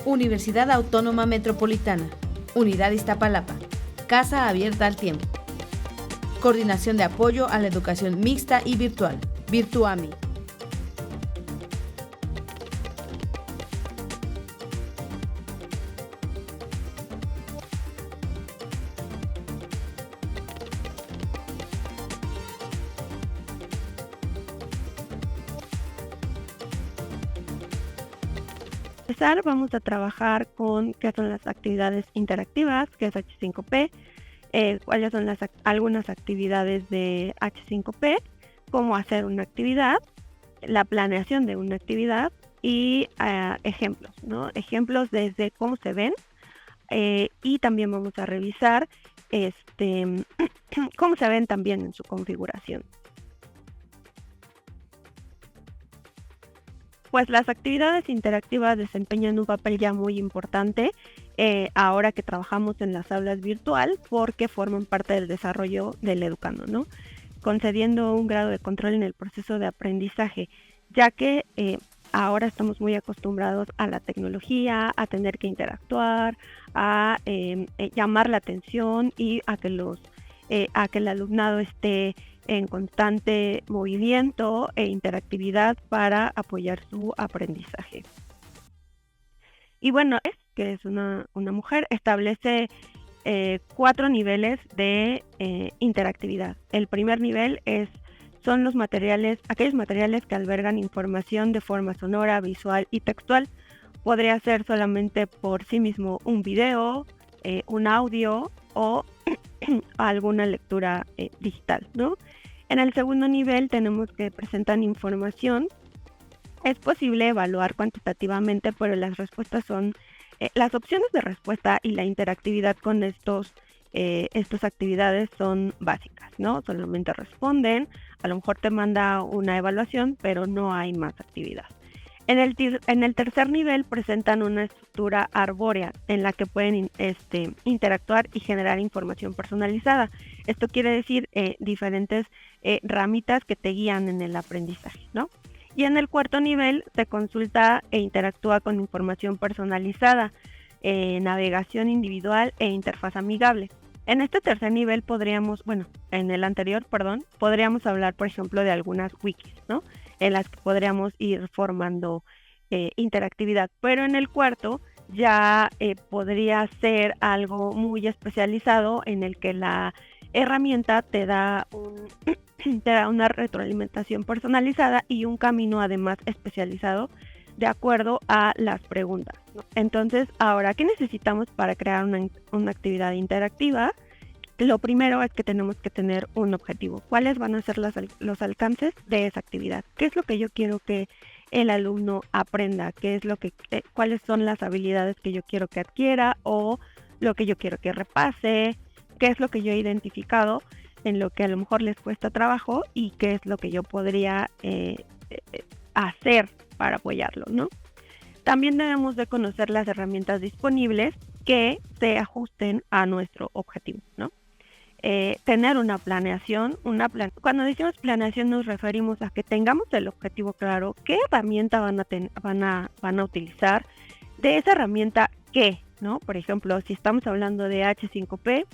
Universidad Autónoma Metropolitana, Unidad Iztapalapa, Casa Abierta al Tiempo. Coordinación de Apoyo a la Educación Mixta y Virtual, Virtuami. Vamos a trabajar con qué son las actividades interactivas, qué es H5P, cuáles son algunas actividades de H5P, cómo hacer una actividad, la planeación de una actividad y ejemplos, ¿no? Ejemplos desde cómo se ven y también vamos a revisar cómo se ven también en su configuración. Pues las actividades interactivas desempeñan un papel ya muy importante ahora que trabajamos en las aulas virtual porque forman parte del desarrollo del educando, ¿no? Concediendo un grado de control en el proceso de aprendizaje, ya que ahora estamos muy acostumbrados a la tecnología, a tener que interactuar, a llamar la atención y a que el alumnado esté en constante movimiento e interactividad para apoyar su aprendizaje. Y bueno, que es una mujer, establece 4 niveles de interactividad. El primer nivel son aquellos materiales que albergan información de forma sonora, visual y textual. Podría ser solamente por sí mismo un video, un audio o alguna lectura digital, ¿no? En el segundo nivel tenemos que presentan información. Es posible evaluar cuantitativamente, pero las respuestas son las opciones de respuesta y la interactividad con estas actividades son básicas, ¿no? Solamente responden, a lo mejor te manda una evaluación, pero no hay más actividad. En el tercer nivel presentan una estructura arbórea en la que pueden interactuar y generar información personalizada. Esto quiere decir diferentes ramitas que te guían en el aprendizaje, ¿no? Y en el cuarto nivel se consulta e interactúa con información personalizada, navegación individual e interfaz amigable. En este tercer nivel podríamos hablar, por ejemplo, de algunas wikis, ¿no? En las que podríamos ir formando interactividad. Pero en el cuarto ya podría ser algo muy especializado en el que la herramienta te da una retroalimentación personalizada y un camino además especializado de acuerdo a las preguntas, ¿no? Entonces, ahora, ¿qué necesitamos para crear una actividad interactiva? Lo primero es que tenemos que tener un objetivo. ¿Cuáles van a ser los alcances de esa actividad? ¿Qué es lo que yo quiero que el alumno aprenda? ¿Cuáles son las habilidades que yo quiero que adquiera o lo que yo quiero que repase? ¿Qué es lo que yo he identificado en lo que a lo mejor les cuesta trabajo y qué es lo que yo podría hacer para apoyarlo, ¿no? También debemos de conocer las herramientas disponibles que se ajusten a nuestro objetivo, ¿no? Tener una planeación, cuando decimos planeación nos referimos a que tengamos el objetivo claro, qué herramienta van a utilizar, de esa herramienta qué, ¿no? Por ejemplo, si estamos hablando de H5P,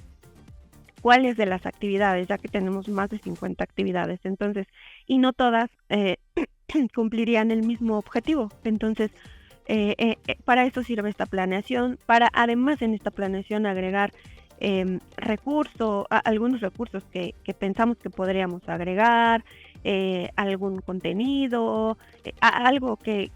cuáles de las actividades, ya que tenemos más de 50 actividades, entonces, y no todas cumplirían el mismo objetivo. Entonces, para eso sirve esta planeación, para además en esta planeación agregar algunos recursos que pensamos que podríamos agregar, algún contenido, algo que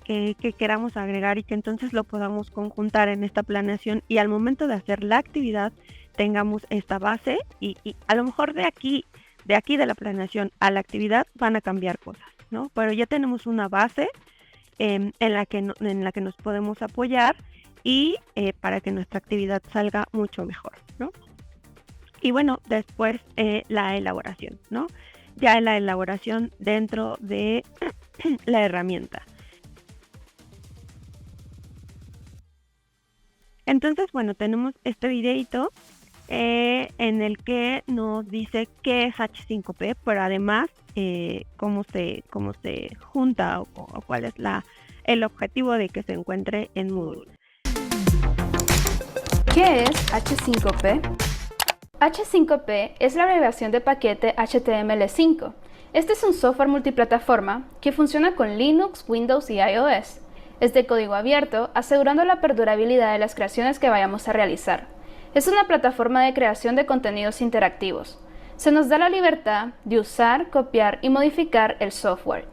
queramos agregar y que entonces lo podamos conjuntar en esta planeación y al momento de hacer la actividad tengamos esta base y a lo mejor de aquí de la planeación a la actividad van a cambiar cosas, ¿no? Pero ya tenemos una base en la que nos podemos apoyar y para que nuestra actividad salga mucho mejor, ¿no? Y bueno, después la elaboración, ¿no? Ya la elaboración dentro de la herramienta. Entonces, bueno, tenemos este videito en el que nos dice qué es H5P, pero además cómo se junta o cuál es el objetivo de que se encuentre en Moodle. ¿Qué es H5P? H5P es la abreviación de paquete HTML5. Este es un software multiplataforma que funciona con Linux, Windows y iOS. Es de código abierto, asegurando la perdurabilidad de las creaciones que vayamos a realizar. Es una plataforma de creación de contenidos interactivos. Se nos da la libertad de usar, copiar y modificar el software.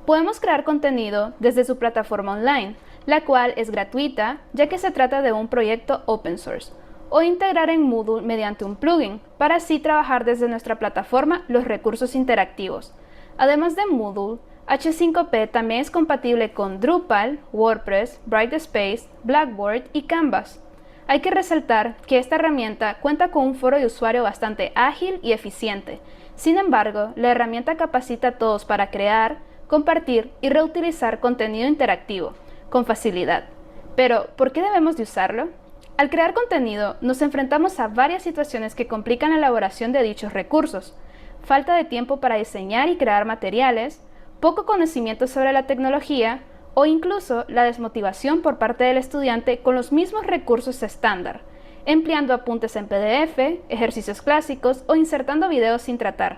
Podemos crear contenido desde su plataforma online, la cual es gratuita ya que se trata de un proyecto open source, o integrar en Moodle mediante un plugin, para así trabajar desde nuestra plataforma los recursos interactivos. Además de Moodle, H5P también es compatible con Drupal, WordPress, Brightspace, Blackboard y Canvas. Hay que resaltar que esta herramienta cuenta con un foro de usuario bastante ágil y eficiente. Sin embargo, la herramienta capacita a todos para crear, compartir y reutilizar contenido interactivo con facilidad. Pero, ¿por qué debemos de usarlo? Al crear contenido, nos enfrentamos a varias situaciones que complican la elaboración de dichos recursos. Falta de tiempo para diseñar y crear materiales, poco conocimiento sobre la tecnología o incluso la desmotivación por parte del estudiante con los mismos recursos estándar, empleando apuntes en PDF, ejercicios clásicos o insertando videos sin tratar.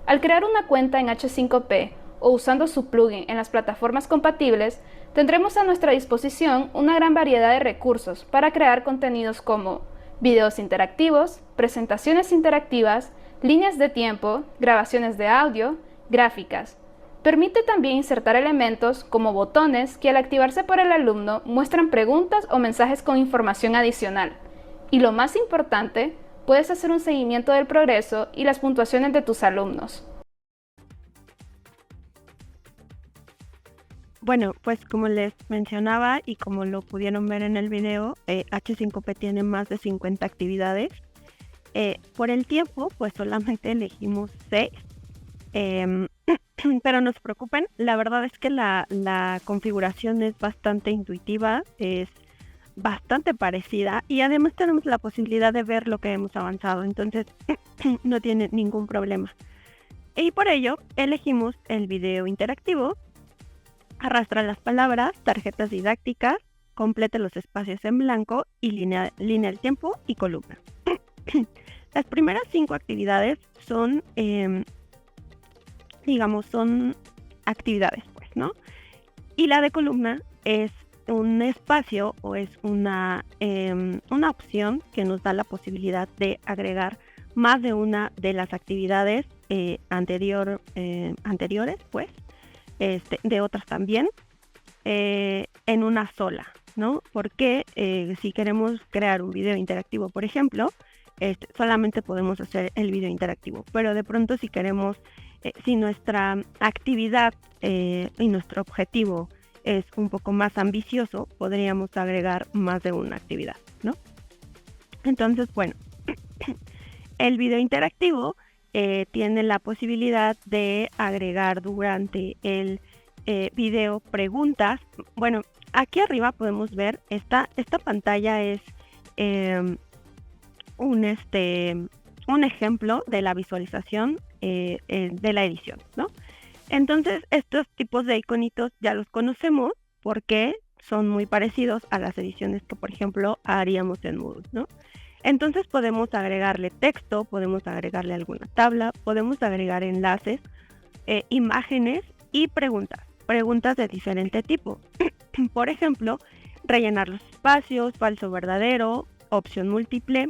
Al crear una cuenta en H5P o usando su plugin en las plataformas compatibles, tendremos a nuestra disposición una gran variedad de recursos para crear contenidos como videos interactivos, presentaciones interactivas, líneas de tiempo, grabaciones de audio, gráficas. Permite también insertar elementos como botones que al activarse por el alumno muestran preguntas o mensajes con información adicional. Y lo más importante, puedes hacer un seguimiento del progreso y las puntuaciones de tus alumnos. Bueno, pues como les mencionaba y como lo pudieron ver en el video, H5P tiene más de 50 actividades. Por el tiempo, pues solamente elegimos 6. Pero no se preocupen, la verdad es que la configuración es bastante intuitiva, es bastante parecida y además tenemos la posibilidad de ver lo que hemos avanzado, entonces no tiene ningún problema. Y por ello elegimos el video interactivo. Arrastra las palabras, tarjetas didácticas, complete los espacios en blanco y línea el tiempo y columna. Las primeras 5 actividades son, son actividades, pues, ¿no? Y la de columna es un espacio o es una opción que nos da la posibilidad de agregar más de una de las actividades anteriores, pues, de otras también, en una sola, ¿no? Porque si queremos crear un video interactivo, por ejemplo, solamente podemos hacer el video interactivo, pero de pronto si queremos, si nuestra actividad y nuestro objetivo es un poco más ambicioso, podríamos agregar más de una actividad, ¿no? Entonces, bueno, el video interactivo tiene la posibilidad de agregar durante el video preguntas. Bueno, aquí arriba podemos ver, esta pantalla es un ejemplo de la visualización de la edición, ¿no? Entonces, estos tipos de iconitos ya los conocemos porque son muy parecidos a las ediciones que, por ejemplo, haríamos en Moodle, ¿no? Entonces podemos agregarle texto, podemos agregarle alguna tabla, podemos agregar enlaces, imágenes y preguntas de diferente tipo. Por ejemplo, rellenar los espacios, falso verdadero, opción múltiple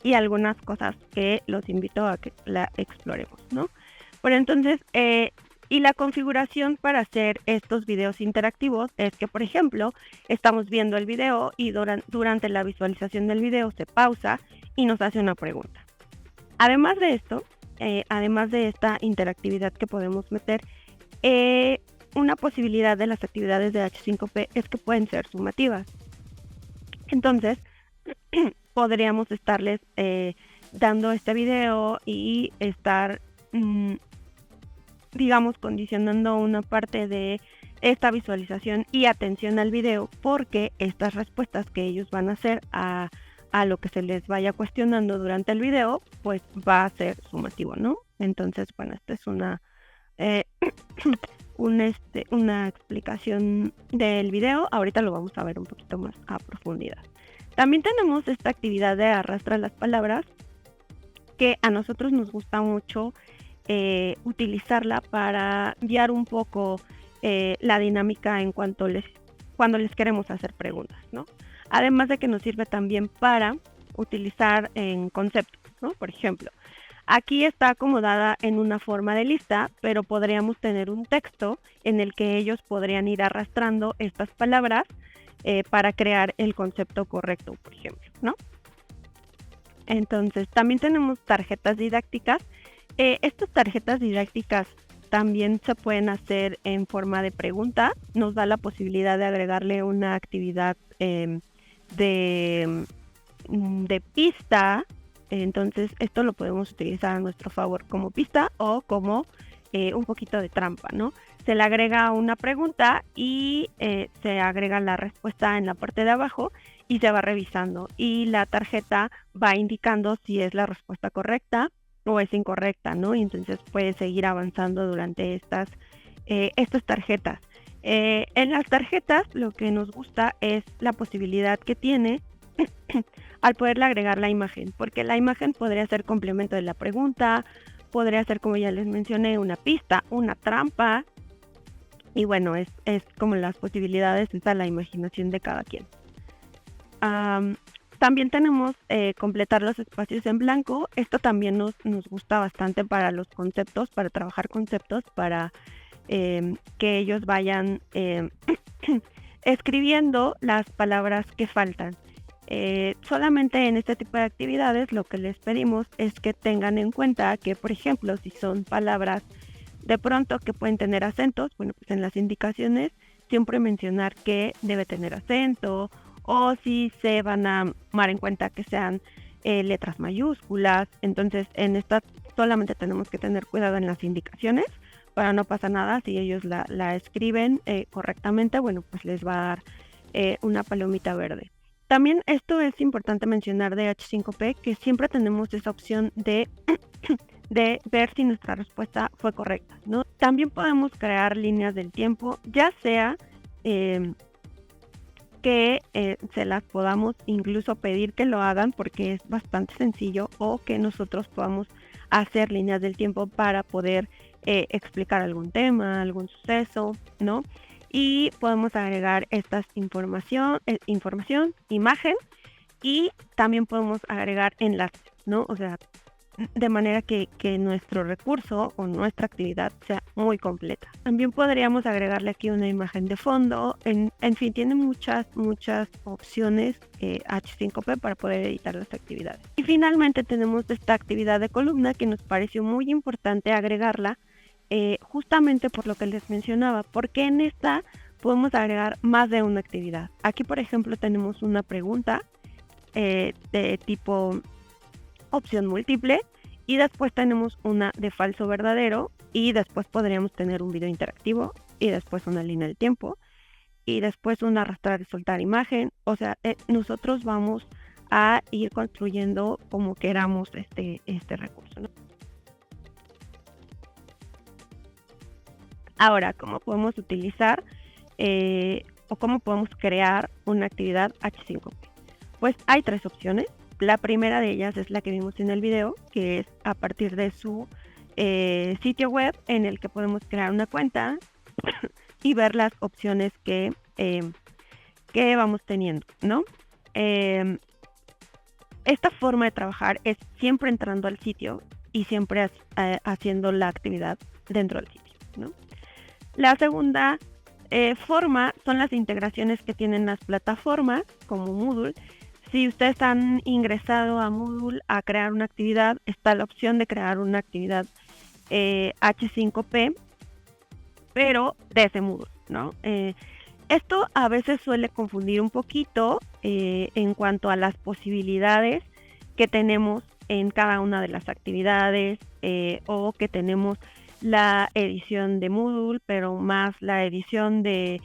y algunas cosas que los invito a que la exploremos, ¿no? Bueno, entonces, y la configuración para hacer estos videos interactivos es que, por ejemplo, estamos viendo el video y durante la visualización del video se pausa y nos hace una pregunta. Además de esto, además de esta interactividad que podemos meter, una posibilidad de las actividades de H5P es que pueden ser sumativas. Entonces, podríamos estarles dando este video y estar condicionando una parte de esta visualización y atención al video, porque estas respuestas que ellos van a hacer a lo que se les vaya cuestionando durante el video, pues va a ser sumativo, ¿no? Entonces, bueno, esta es una explicación del video. Ahorita lo vamos a ver un poquito más a profundidad. También tenemos esta actividad de arrastrar las palabras, que a nosotros nos gusta mucho utilizarla para guiar un poco la dinámica cuando les queremos hacer preguntas, ¿no? Además de que nos sirve también para utilizar en conceptos, ¿no? Por ejemplo, aquí está acomodada en una forma de lista, pero podríamos tener un texto en el que ellos podrían ir arrastrando estas palabras para crear el concepto correcto, por ejemplo, ¿no? Entonces, también tenemos tarjetas didácticas. Estas tarjetas didácticas también se pueden hacer en forma de pregunta. Nos da la posibilidad de agregarle una actividad de pista. Entonces, esto lo podemos utilizar a nuestro favor como pista o como un poquito de trampa, ¿no? Se le agrega una pregunta y se agrega la respuesta en la parte de abajo y se va revisando. Y la tarjeta va indicando si es la respuesta correcta o es incorrecta, ¿no? Y entonces puede seguir avanzando durante estas tarjetas. En las tarjetas lo que nos gusta es la posibilidad que tiene al poderle agregar la imagen, porque la imagen podría ser complemento de la pregunta, podría ser, como ya les mencioné, una pista, una trampa, y bueno, es como las posibilidades, está la imaginación de cada quien. También tenemos completar los espacios en blanco. Esto también nos gusta bastante para los conceptos, para trabajar conceptos, para que ellos vayan escribiendo las palabras que faltan. Solamente en este tipo de actividades lo que les pedimos es que tengan en cuenta que, por ejemplo, si son palabras de pronto que pueden tener acentos, bueno, pues en las indicaciones siempre mencionar que debe tener acento, o si se van a tomar en cuenta que sean letras mayúsculas. Entonces en esta solamente tenemos que tener cuidado en las indicaciones para no pasar nada. Si ellos la escriben correctamente, bueno, pues les va a dar una palomita verde. También esto es importante mencionar de H5P, que siempre tenemos esa opción de ver si nuestra respuesta fue correcta, ¿no? También podemos crear líneas del tiempo, ya sea que se las podamos incluso pedir que lo hagan, porque es bastante sencillo, o que nosotros podamos hacer líneas del tiempo para poder explicar algún tema, algún suceso, ¿no? Y podemos agregar estas información, imagen, y también podemos agregar enlaces, ¿no? O sea, de manera que nuestro recurso o nuestra actividad sea muy completa. También podríamos agregarle aquí una imagen de fondo. En fin, tiene muchas opciones H5P para poder editar las actividades. Y finalmente tenemos esta actividad de columna, que nos pareció muy importante agregarla justamente por lo que les mencionaba, porque en esta podemos agregar más de una actividad. Aquí, por ejemplo, tenemos una pregunta de tipo opción múltiple, y después tenemos una de falso verdadero, y después podríamos tener un video interactivo, y después una línea del tiempo, y después un arrastrar y soltar imagen. O sea, nosotros vamos a ir construyendo como queramos este recurso, ¿no? Ahora, ¿cómo podemos utilizar o cómo podemos crear una actividad H5P? Pues hay 3 opciones. La primera de ellas es la que vimos en el video, que es a partir de su sitio web, en el que podemos crear una cuenta y ver las opciones que vamos teniendo, ¿no? Esta forma de trabajar es siempre entrando al sitio y siempre haciendo la actividad dentro del sitio, ¿no? La segunda forma son las integraciones que tienen las plataformas como Moodle. Si ustedes han ingresado a Moodle a crear una actividad, está la opción de crear una actividad H5P, pero desde Moodle, ¿no? Esto a veces suele confundir un poquito en cuanto a las posibilidades que tenemos en cada una de las actividades, o que tenemos la edición de Moodle, pero más la edición de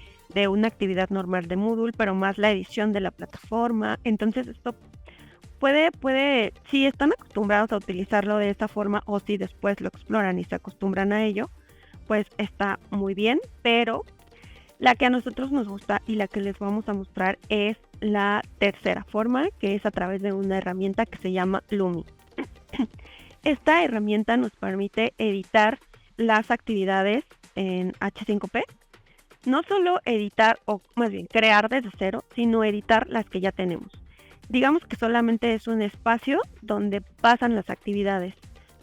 una actividad normal de Moodle, pero más la edición de la plataforma. Entonces esto puede, si están acostumbrados a utilizarlo de esta forma, o si después lo exploran y se acostumbran a ello, pues está muy bien. Pero la que a nosotros nos gusta y la que les vamos a mostrar es la tercera forma, que es a través de una herramienta que se llama Lumi. Esta herramienta nos permite editar las actividades en H5P. No solo editar, o más bien crear desde cero, sino editar las que ya tenemos. Digamos que solamente es un espacio donde pasan las actividades,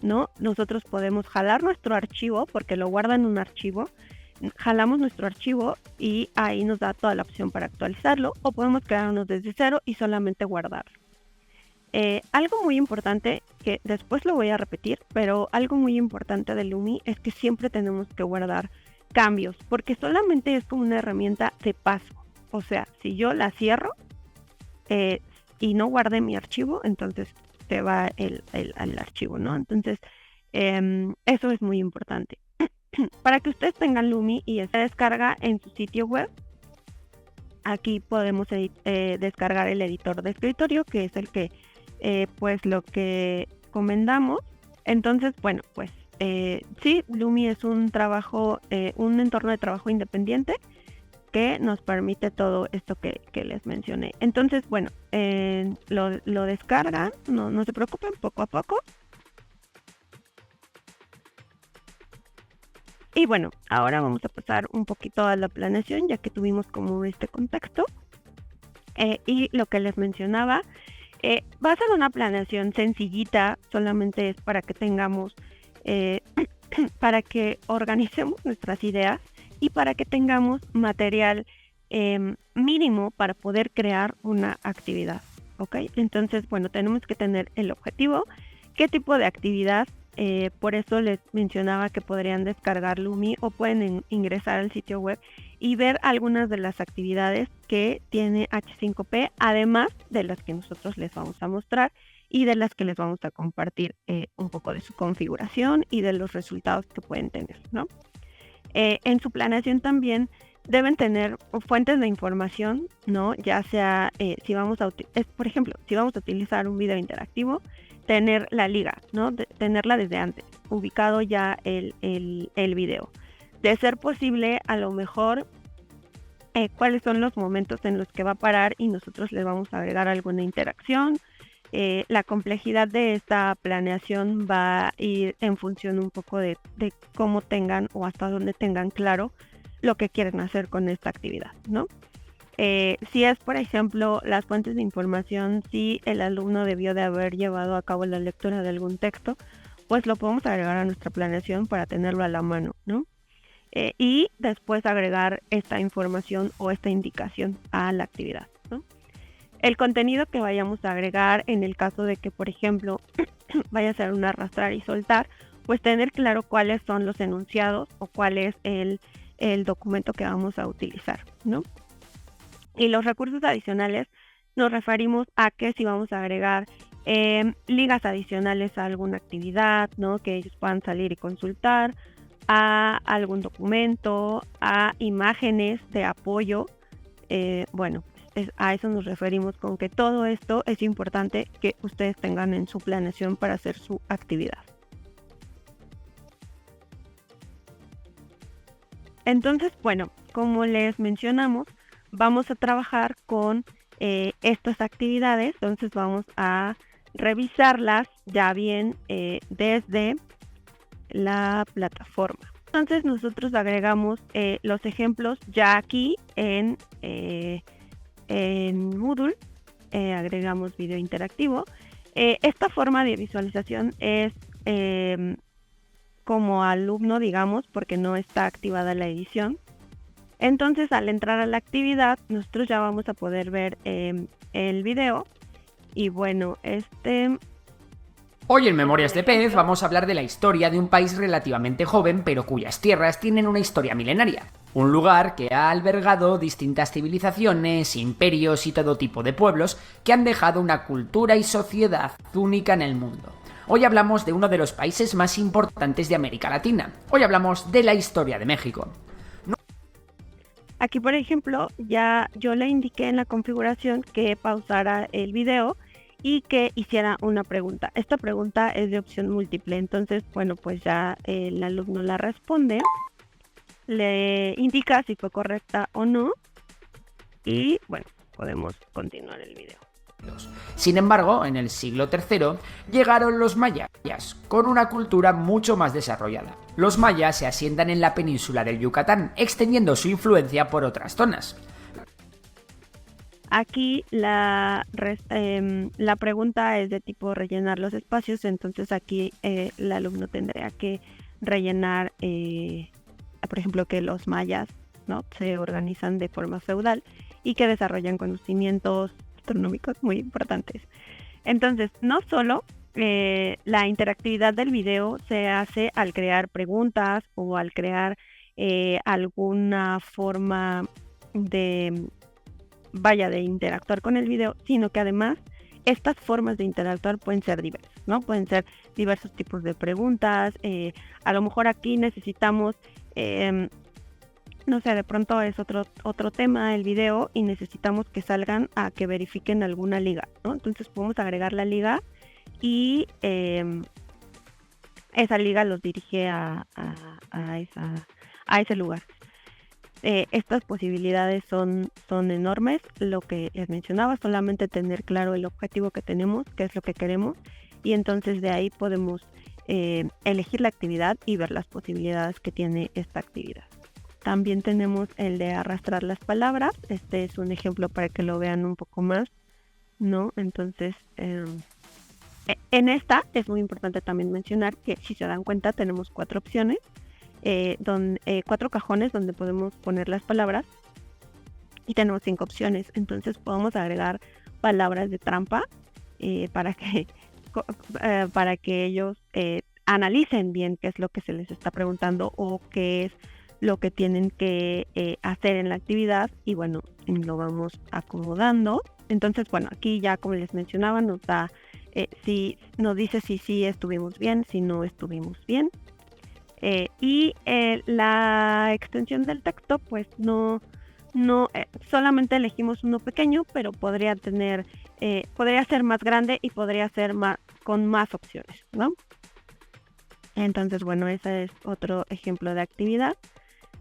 ¿no? Nosotros podemos jalar nuestro archivo, porque lo guarda en un archivo. Jalamos nuestro archivo y ahí nos da toda la opción para actualizarlo, o podemos crear uno desde cero y solamente guardarlo. Algo muy importante, que después lo voy a repetir, pero algo muy importante de Lumi es que siempre tenemos que guardar cambios, porque solamente es como una herramienta de paso. O sea, si yo la cierro y no guardé mi archivo, entonces se va el archivo, ¿no? Entonces, eso es muy importante. Para que ustedes tengan Lumi y se descarga en su sitio web, aquí podemos descargar el editor de escritorio, que es el que pues lo que comendamos. Entonces, bueno, pues sí, Lumi es un entorno de trabajo independiente que nos permite todo esto que les mencioné. Entonces, bueno, lo descargan, no se preocupen, poco a poco. Y bueno, ahora vamos a pasar un poquito a la planeación, ya que tuvimos como este contexto. Y lo que les mencionaba, va a ser una planeación sencillita, solamente es para que tengamos, para que organicemos nuestras ideas y para que tengamos material mínimo para poder crear una actividad, ¿ok? Entonces, bueno, tenemos que tener el objetivo, qué tipo de actividad. Por eso les mencionaba que podrían descargar Lumi o pueden ingresar al sitio web y ver algunas de las actividades que tiene H5P, además de las que nosotros les vamos a mostrar y de las que les vamos a compartir un poco de su configuración y de los resultados que pueden tener, ¿no? En su planeación también deben tener fuentes de información, ¿no? Ya sea, por ejemplo, si vamos a utilizar un video interactivo, tener la liga, ¿no? Tenerla desde antes, ubicado ya el video. De ser posible, a lo mejor, cuáles son los momentos en los que va a parar y nosotros le vamos a agregar alguna interacción. La complejidad de esta planeación va a ir en función un poco de cómo tengan o hasta dónde tengan claro lo que quieren hacer con esta actividad, ¿no? Si es, por ejemplo, las fuentes de información, si el alumno debió de haber llevado a cabo la lectura de algún texto, pues lo podemos agregar a nuestra planeación para tenerlo a la mano, ¿no? Y después agregar esta información o esta indicación a la actividad, ¿no? El contenido que vayamos a agregar en el caso de que, por ejemplo, vaya a ser un arrastrar y soltar, pues tener claro cuáles son los enunciados o cuál es el documento que vamos a utilizar, ¿no? Y los recursos adicionales nos referimos a que si vamos a agregar ligas adicionales a alguna actividad, ¿no? Que ellos puedan salir y consultar, a algún documento, a imágenes de apoyo. Bueno, a eso nos referimos con que todo esto es importante que ustedes tengan en su planeación para hacer su actividad. Entonces, bueno, como les mencionamos, vamos a trabajar con estas actividades, entonces vamos a revisarlas ya bien desde la plataforma. Entonces nosotros agregamos los ejemplos ya aquí en Moodle, agregamos video interactivo. Esta forma de visualización es como alumno, digamos, porque no está activada la edición. Entonces, al entrar a la actividad, nosotros ya vamos a poder ver el video. Y bueno, Hoy en Memorias de Pez vamos a hablar de la historia de un país relativamente joven, pero cuyas tierras tienen una historia milenaria. Un lugar que ha albergado distintas civilizaciones, imperios y todo tipo de pueblos que han dejado una cultura y sociedad única en el mundo. Hoy hablamos de uno de los países más importantes de América Latina. Hoy hablamos de la historia de México. Aquí, por ejemplo, ya yo le indiqué en la configuración que pausara el video y que hiciera una pregunta. Esta pregunta es de opción múltiple, entonces, bueno, pues ya el alumno la responde, le indica si fue correcta o no y, bueno, podemos continuar el video. Sin embargo, en el siglo III llegaron los mayas, con una cultura mucho más desarrollada. Los mayas se asientan en la península del Yucatán, extendiendo su influencia por otras zonas. Aquí la pregunta es de tipo rellenar los espacios, entonces aquí el alumno tendría que rellenar, por ejemplo, que los mayas, ¿no?, se organizan de forma feudal y que desarrollan conocimientos astronómicos muy importantes. Entonces, no solo la interactividad del video se hace al crear preguntas o al crear alguna forma de interactuar con el video, sino que además estas formas de interactuar pueden ser diversas, ¿no? Pueden ser diversos tipos de preguntas. A lo mejor aquí necesitamos, no sé, de pronto es otro tema el video y necesitamos que salgan a que verifiquen alguna liga, ¿no? Entonces podemos agregar la liga y esa liga los dirige a ese lugar. Estas posibilidades son enormes. Lo que les mencionaba, solamente tener claro el objetivo que tenemos, qué es lo que queremos, y entonces de ahí podemos elegir la actividad y ver las posibilidades que tiene esta actividad. También tenemos el de arrastrar las palabras. Este es un ejemplo para que lo vean un poco más, ¿no? Entonces, en esta es muy importante también mencionar que, si se dan cuenta, tenemos 4 opciones. 4 cajones donde podemos poner las palabras y tenemos 5 opciones. Entonces podemos agregar palabras de trampa para que ellos analicen bien qué es lo que se les está preguntando o qué es lo que tienen que hacer en la actividad, y bueno, lo vamos acomodando. Entonces, bueno, aquí ya, como les mencionaba, nos da nos dice si sí estuvimos bien, si no estuvimos bien. Y la extensión del texto, pues no solamente elegimos uno pequeño, pero podría ser más grande y podría ser con más opciones, ¿no? Entonces, bueno, ese es otro ejemplo de actividad.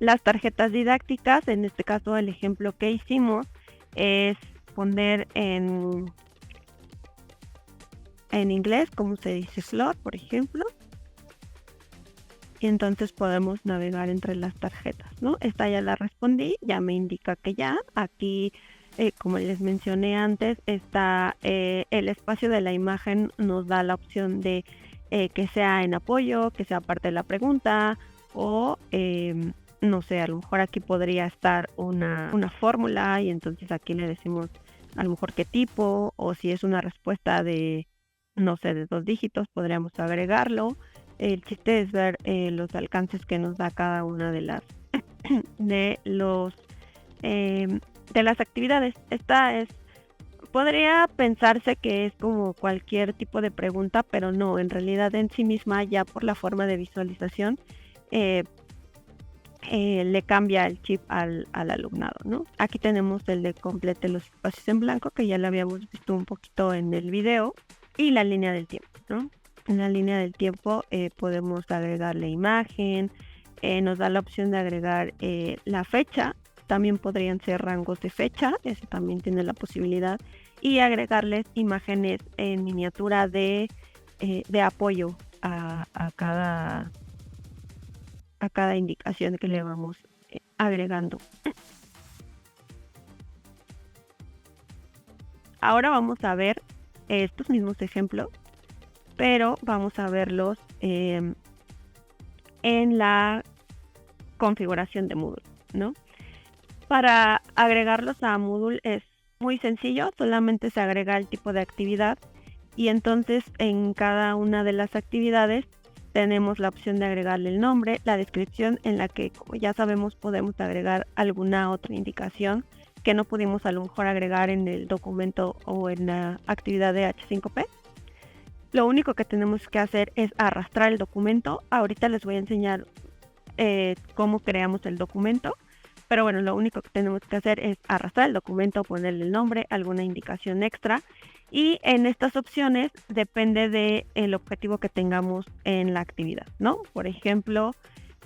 Las tarjetas didácticas, en este caso el ejemplo que hicimos es poner en inglés cómo se dice slot, por ejemplo. Y entonces podemos navegar entre las tarjetas, ¿no? Esta ya la respondí, ya me indica que ya. Aquí, como les mencioné antes, está el espacio de la imagen, nos da la opción de que sea en apoyo, que sea parte de la pregunta, o no sé, a lo mejor aquí podría estar una fórmula, y entonces aquí le decimos a lo mejor qué tipo, o si es una respuesta de, no sé, de 2 dígitos, podríamos agregarlo. El chiste es ver los alcances que nos da cada una de las de las actividades. Podría pensarse que es como cualquier tipo de pregunta, pero no, en realidad en sí misma, ya por la forma de visualización, le cambia el chip al alumnado, ¿no? Aquí tenemos el de complete los espacios en blanco, que ya lo habíamos visto un poquito en el video, y la línea del tiempo, ¿no? En la línea del tiempo podemos agregarle imagen, nos da la opción de agregar la fecha, también podrían ser rangos de fecha, ese también tiene la posibilidad, y agregarles imágenes en miniatura de apoyo a cada indicación que le vamos agregando. Ahora vamos a ver estos mismos ejemplos, pero vamos a verlos en la configuración de Moodle, ¿no? Para agregarlos a Moodle es muy sencillo, solamente se agrega el tipo de actividad, y entonces en cada una de las actividades tenemos la opción de agregarle el nombre, la descripción, en la que, como ya sabemos, podemos agregar alguna otra indicación que no pudimos a lo mejor agregar en el documento o en la actividad de H5P. Lo único que tenemos que hacer es arrastrar el documento. Ahorita les voy a enseñar cómo creamos el documento, pero bueno, lo único que tenemos que hacer es arrastrar el documento, ponerle el nombre, alguna indicación extra, y en estas opciones depende del objetivo que tengamos en la actividad, ¿no? Por ejemplo,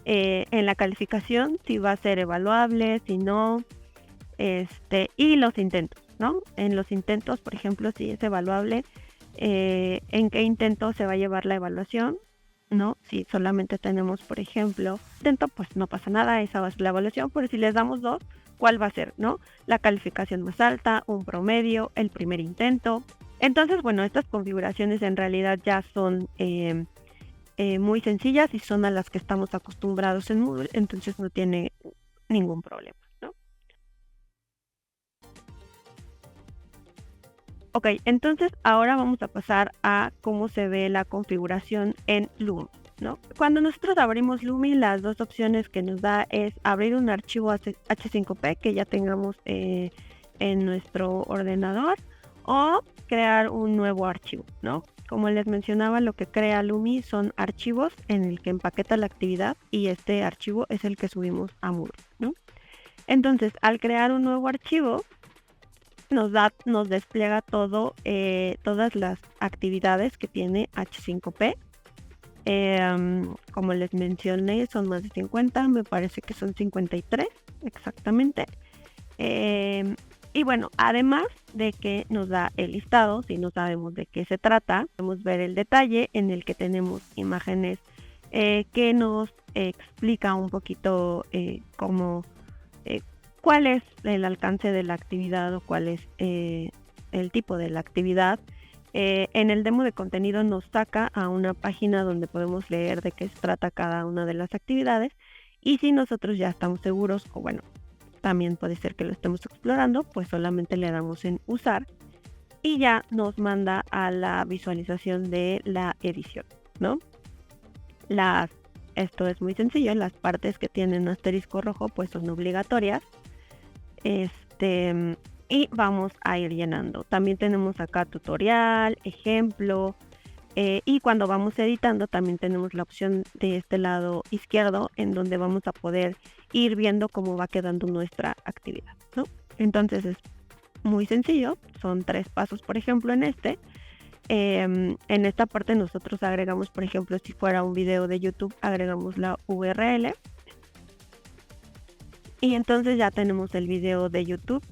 en la calificación, si va a ser evaluable, si no, y los intentos, ¿no? En los intentos, por ejemplo, si es evaluable, en qué intento se va a llevar la evaluación, ¿no? Si solamente tenemos, por ejemplo, intento, pues no pasa nada, esa va a ser la evaluación, pero si les damos 2, ¿cuál va a ser, no? La calificación más alta, un promedio, el primer intento. Entonces, bueno, estas configuraciones en realidad ya son muy sencillas y son a las que estamos acostumbrados en Moodle, entonces no tiene ningún problema, ¿no? Ok, entonces ahora vamos a pasar a cómo se ve la configuración en Lumi, ¿no? Cuando nosotros abrimos Lumi, las dos opciones que nos da es abrir un archivo H5P que ya tengamos en nuestro ordenador o crear un nuevo archivo, ¿no? Como les mencionaba, lo que crea Lumi son archivos en el que empaqueta la actividad y este archivo es el que subimos a Moodle, ¿no? Entonces, al crear un nuevo archivo, nos despliega todas las actividades que tiene H5P. Como les mencioné, son más de 50, me parece que son 53 exactamente. Y bueno, además de que nos da el listado, si no sabemos de qué se trata, podemos ver el detalle en el que tenemos imágenes que nos explica un poquito cuál es el alcance de la actividad o cuál es el tipo de la actividad. En el demo de contenido nos saca a una página donde podemos leer de qué se trata cada una de las actividades, y si nosotros ya estamos seguros, o bueno, también puede ser que lo estemos explorando, pues solamente le damos en usar y ya nos manda a la visualización de la edición, ¿no? Esto es muy sencillo, las partes que tienen asterisco rojo pues son obligatorias. Y vamos a ir llenando. También tenemos acá tutorial, ejemplo, y cuando vamos editando también tenemos la opción de este lado izquierdo en donde vamos a poder ir viendo cómo va quedando nuestra actividad, ¿no? Entonces es muy sencillo, son 3 pasos, por ejemplo, en en esta parte nosotros agregamos, por ejemplo, si fuera un video de YouTube, agregamos la URL y entonces ya tenemos el video de YouTube.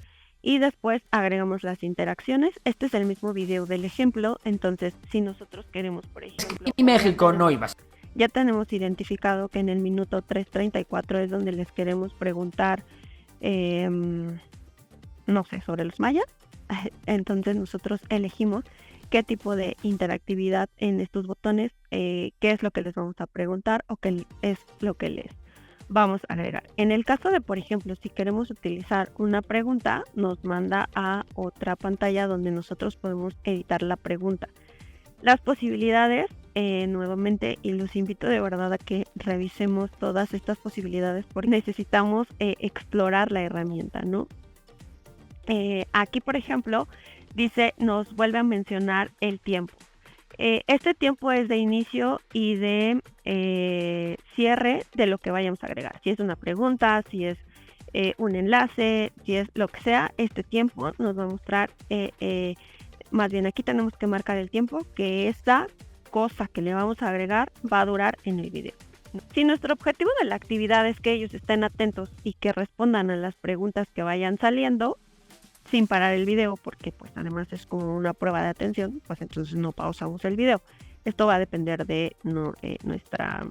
Y después agregamos las interacciones. Este es el mismo video del ejemplo. Entonces, si nosotros queremos, por ejemplo... Y México no ibas. Ya tenemos identificado que en el minuto 3:34 es donde les queremos preguntar, no sé, sobre los mayas. Entonces nosotros elegimos qué tipo de interactividad en estos botones, qué es lo que les vamos a preguntar o qué es lo que les vamos a agregar. En el caso de, por ejemplo, si queremos utilizar una pregunta, nos manda a otra pantalla donde nosotros podemos editar la pregunta. Las posibilidades, nuevamente, y los invito de verdad a que revisemos todas estas posibilidades porque necesitamos explorar la herramienta, ¿no? Aquí, por ejemplo, dice, nos vuelve a mencionar el tiempo. Este tiempo es de inicio y de cierre de lo que vayamos a agregar. Si es una pregunta, si es un enlace, si es lo que sea, este tiempo nos va a mostrar, más bien aquí tenemos que marcar el tiempo que esta cosa que le vamos a agregar va a durar en el video. Si nuestro objetivo de la actividad es que ellos estén atentos y que respondan a las preguntas que vayan saliendo, sin parar el video, porque pues además es como una prueba de atención, pues entonces no pausamos el video. Esto va a depender de nuestra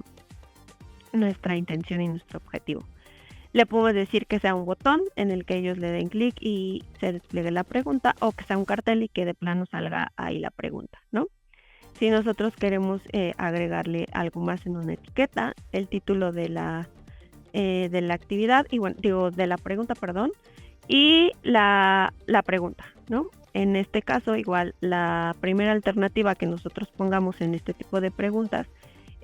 intención y nuestro objetivo. Le podemos decir que sea un botón en el que ellos le den clic y se despliegue la pregunta, o que sea un cartel y que de plano salga ahí la pregunta, ¿no? Si nosotros queremos agregarle algo más en una etiqueta, el título de la actividad, y bueno, digo, de la pregunta, perdón, y la pregunta, ¿no? En este caso, igual, la primera alternativa que nosotros pongamos en este tipo de preguntas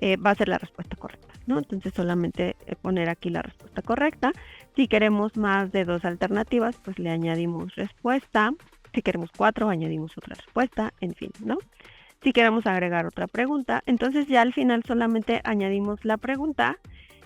va a ser la respuesta correcta, ¿no? Entonces solamente poner aquí la respuesta correcta. Si queremos más de 2 alternativas, pues le añadimos respuesta. Si queremos 4, añadimos otra respuesta, en fin, ¿no? Si queremos agregar otra pregunta, entonces ya al final solamente añadimos la pregunta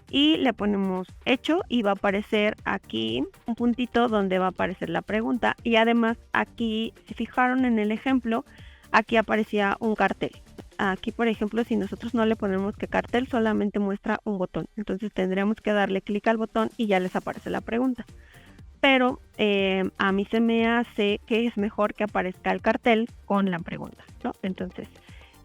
y le ponemos hecho y va a aparecer aquí un puntito donde va a aparecer la pregunta, y además aquí, si fijaron en el ejemplo, aquí aparecía un cartel. Aquí, por ejemplo, si nosotros no le ponemos que cartel, solamente muestra un botón, entonces tendríamos que darle clic al botón y ya les aparece la pregunta. pero a mí se me hace que es mejor que aparezca el cartel con la pregunta, ¿no? Entonces,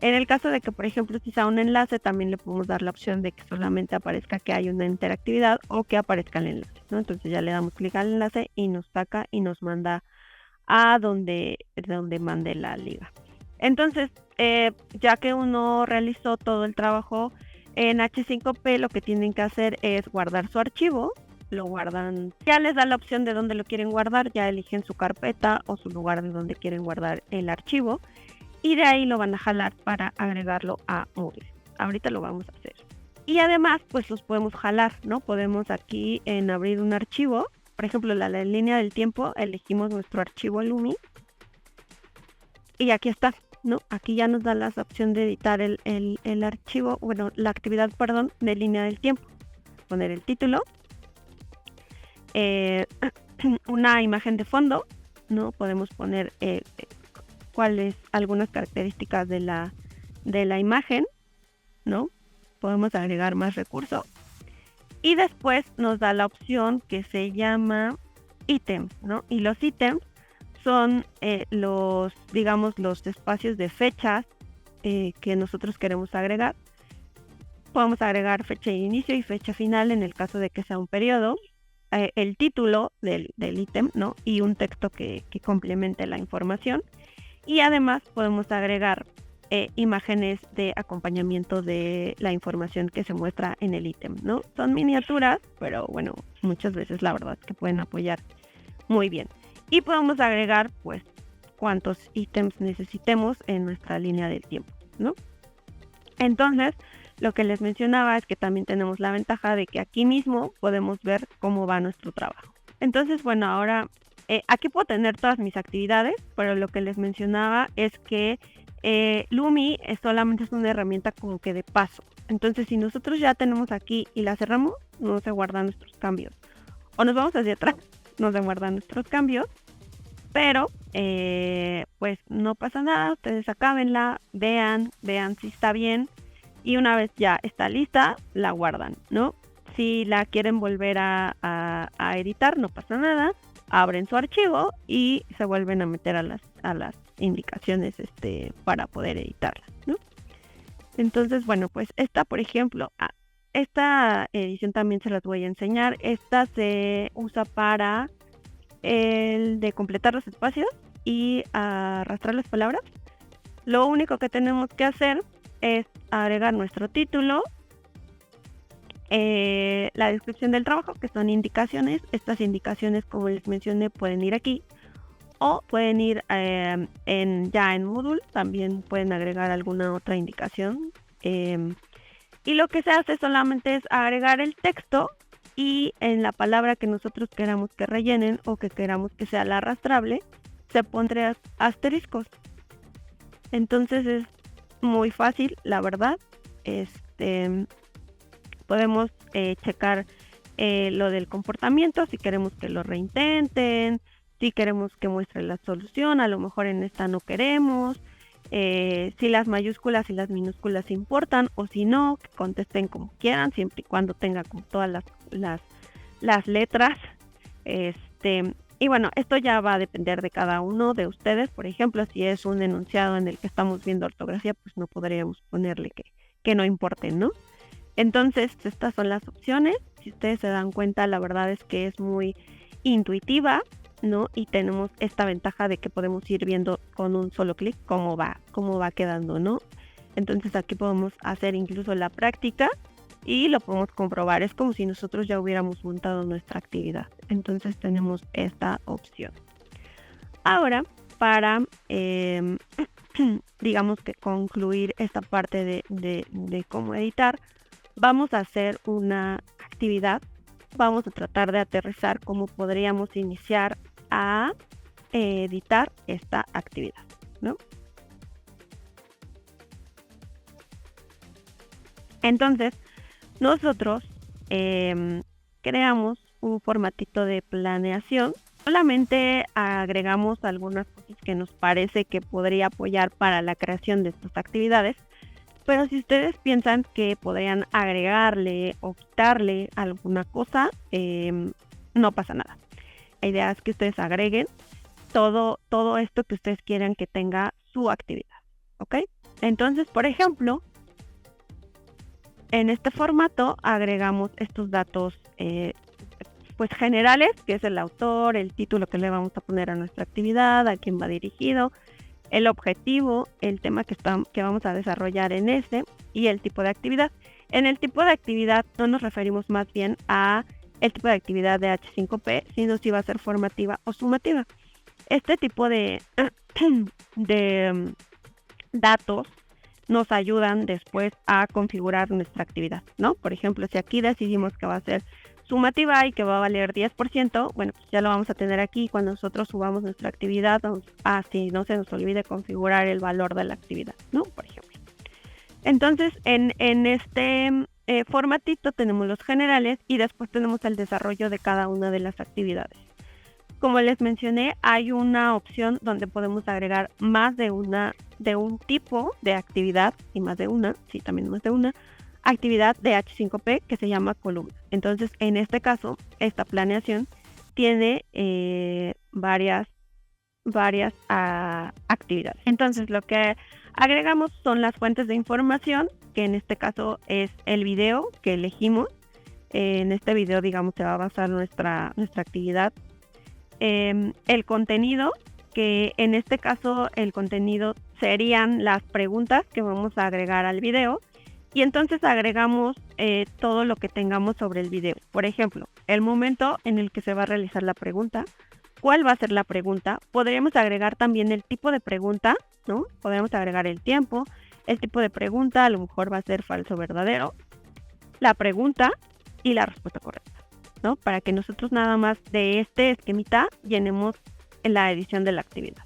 en el caso de que, por ejemplo, si sea un enlace, también le podemos dar la opción de que solamente aparezca que hay una interactividad o que aparezca el enlace, ¿no? Entonces ya le damos clic al enlace y nos saca y nos manda a donde mande la liga. Entonces, ya que uno realizó todo el trabajo en H5P, lo que tienen que hacer es guardar su archivo. Lo guardan, ya les da la opción de dónde lo quieren guardar, ya eligen su carpeta o su lugar de donde quieren guardar el archivo y de ahí lo van a jalar para agregarlo a Moodle. Ahorita lo vamos a hacer. Y además, pues los podemos jalar, ¿no? Podemos aquí en abrir un archivo, por ejemplo, la línea del tiempo, elegimos nuestro archivo Lumi y aquí está, ¿no? Aquí ya nos da la opción de editar el archivo, bueno, la actividad, perdón, de línea del tiempo. Poner el título. Una imagen de fondo, ¿no? Podemos poner cuáles algunas características de la imagen, ¿no? Podemos agregar más recursos y después nos da la opción que se llama ítem, ¿no? Y los ítems son los espacios de fechas que nosotros queremos agregar. Podemos agregar fecha de inicio y fecha final en el caso de que sea un periodo. El título del ítem, ¿no? Y un texto que complemente la información. Y además podemos agregar imágenes de acompañamiento de la información que se muestra en el ítem, ¿no? Son miniaturas, pero bueno, muchas veces la verdad que pueden apoyar muy bien. Y podemos agregar, pues, cuántos ítems necesitemos en nuestra línea del tiempo, ¿no? Entonces, lo que les mencionaba es que también tenemos la ventaja de que aquí mismo podemos ver cómo va nuestro trabajo. Entonces, bueno, ahora aquí puedo tener todas mis actividades, pero lo que les mencionaba es que Lumi solamente es una herramienta como que de paso. Entonces, si nosotros ya tenemos aquí y la cerramos, no se guardan nuestros cambios. O nos vamos hacia atrás, no se guardan nuestros cambios. Pero, pues no pasa nada, ustedes acábenla, vean si está bien. Y una vez ya está lista, la guardan, ¿no? Si la quieren volver a editar, no pasa nada. Abren su archivo y se vuelven a meter a las indicaciones para poder editarla, ¿no? Entonces, bueno, pues esta, por ejemplo, esta edición también se las voy a enseñar. Esta se usa para el de completar los espacios y arrastrar las palabras. Lo único que tenemos que hacer es agregar nuestro título, la descripción del trabajo, que son indicaciones. Estas indicaciones, como les mencioné, pueden ir aquí o pueden ir ya en Moodle, también pueden agregar alguna otra indicación. Y lo que se hace solamente es agregar el texto y en la palabra que nosotros queramos que rellenen o que queramos que sea la arrastrable, se pondrá asteriscos. Entonces es muy fácil, la verdad. Podemos checar lo del comportamiento, si queremos que lo reintenten, si queremos que muestre la solución, a lo mejor en esta no queremos, si las mayúsculas y las minúsculas importan o si no, que contesten como quieran, siempre y cuando tenga como todas las letras. Y bueno, esto ya va a depender de cada uno de ustedes. Por ejemplo, si es un enunciado en el que estamos viendo ortografía, pues no podríamos ponerle que no importen, ¿no? Entonces, estas son las opciones. Si ustedes se dan cuenta, la verdad es que es muy intuitiva, ¿no? Y tenemos esta ventaja de que podemos ir viendo con un solo clic cómo va quedando, ¿no? Entonces aquí podemos hacer incluso la práctica y lo podemos comprobar. Es como si nosotros ya hubiéramos montado nuestra actividad. Entonces tenemos esta opción. Ahora, para digamos que concluir esta parte de cómo editar, vamos a hacer una actividad. Vamos a tratar de aterrizar cómo podríamos iniciar a editar esta actividad, ¿no? Entonces, nosotros creamos un formatito de planeación. Solamente agregamos algunas cosas que nos parece que podría apoyar para la creación de estas actividades. Pero si ustedes piensan que podrían agregarle o quitarle alguna cosa, no pasa nada. idea es que ustedes agreguen todo esto que ustedes quieran que tenga su actividad, ¿ok? Entonces, por ejemplo, en este formato agregamos estos datos pues generales, que es el autor, el título que le vamos a poner a nuestra actividad, a quién va dirigido, el objetivo, el tema que vamos a desarrollar en ese y el tipo de actividad. En el tipo de actividad no nos referimos más bien a el tipo de actividad de H5P, sino si va a ser formativa o sumativa. Este tipo de datos nos ayudan después a configurar nuestra actividad, ¿no? Por ejemplo, si aquí decidimos que va a ser sumativa y que va a valer 10%, bueno, pues ya lo vamos a tener aquí. Cuando nosotros subamos nuestra actividad, si no se nos olvide configurar el valor de la actividad, ¿no? Por ejemplo. Entonces, en este formatito tenemos los generales y después tenemos el desarrollo de cada una de las actividades. Como les mencioné, hay una opción donde podemos agregar más de un tipo de actividad y también más de una actividad de H5P que se llama columna. Entonces, en este caso, esta planeación tiene varias actividades. Entonces, lo que agregamos son las fuentes de información, que en este caso es el video que elegimos. En este video, digamos, se va a basar nuestra actividad. El contenido, que en este caso el contenido serían las preguntas que vamos a agregar al video. Y entonces agregamos todo lo que tengamos sobre el video. Por ejemplo, el momento en el que se va a realizar la pregunta, cuál va a ser la pregunta. Podríamos agregar también el tipo de pregunta, ¿no? Podríamos agregar el tiempo, el tipo de pregunta, a lo mejor va a ser falso o verdadero, la pregunta y la respuesta correcta, ¿no? Para que nosotros nada más de este esquemita llenemos la edición de la actividad.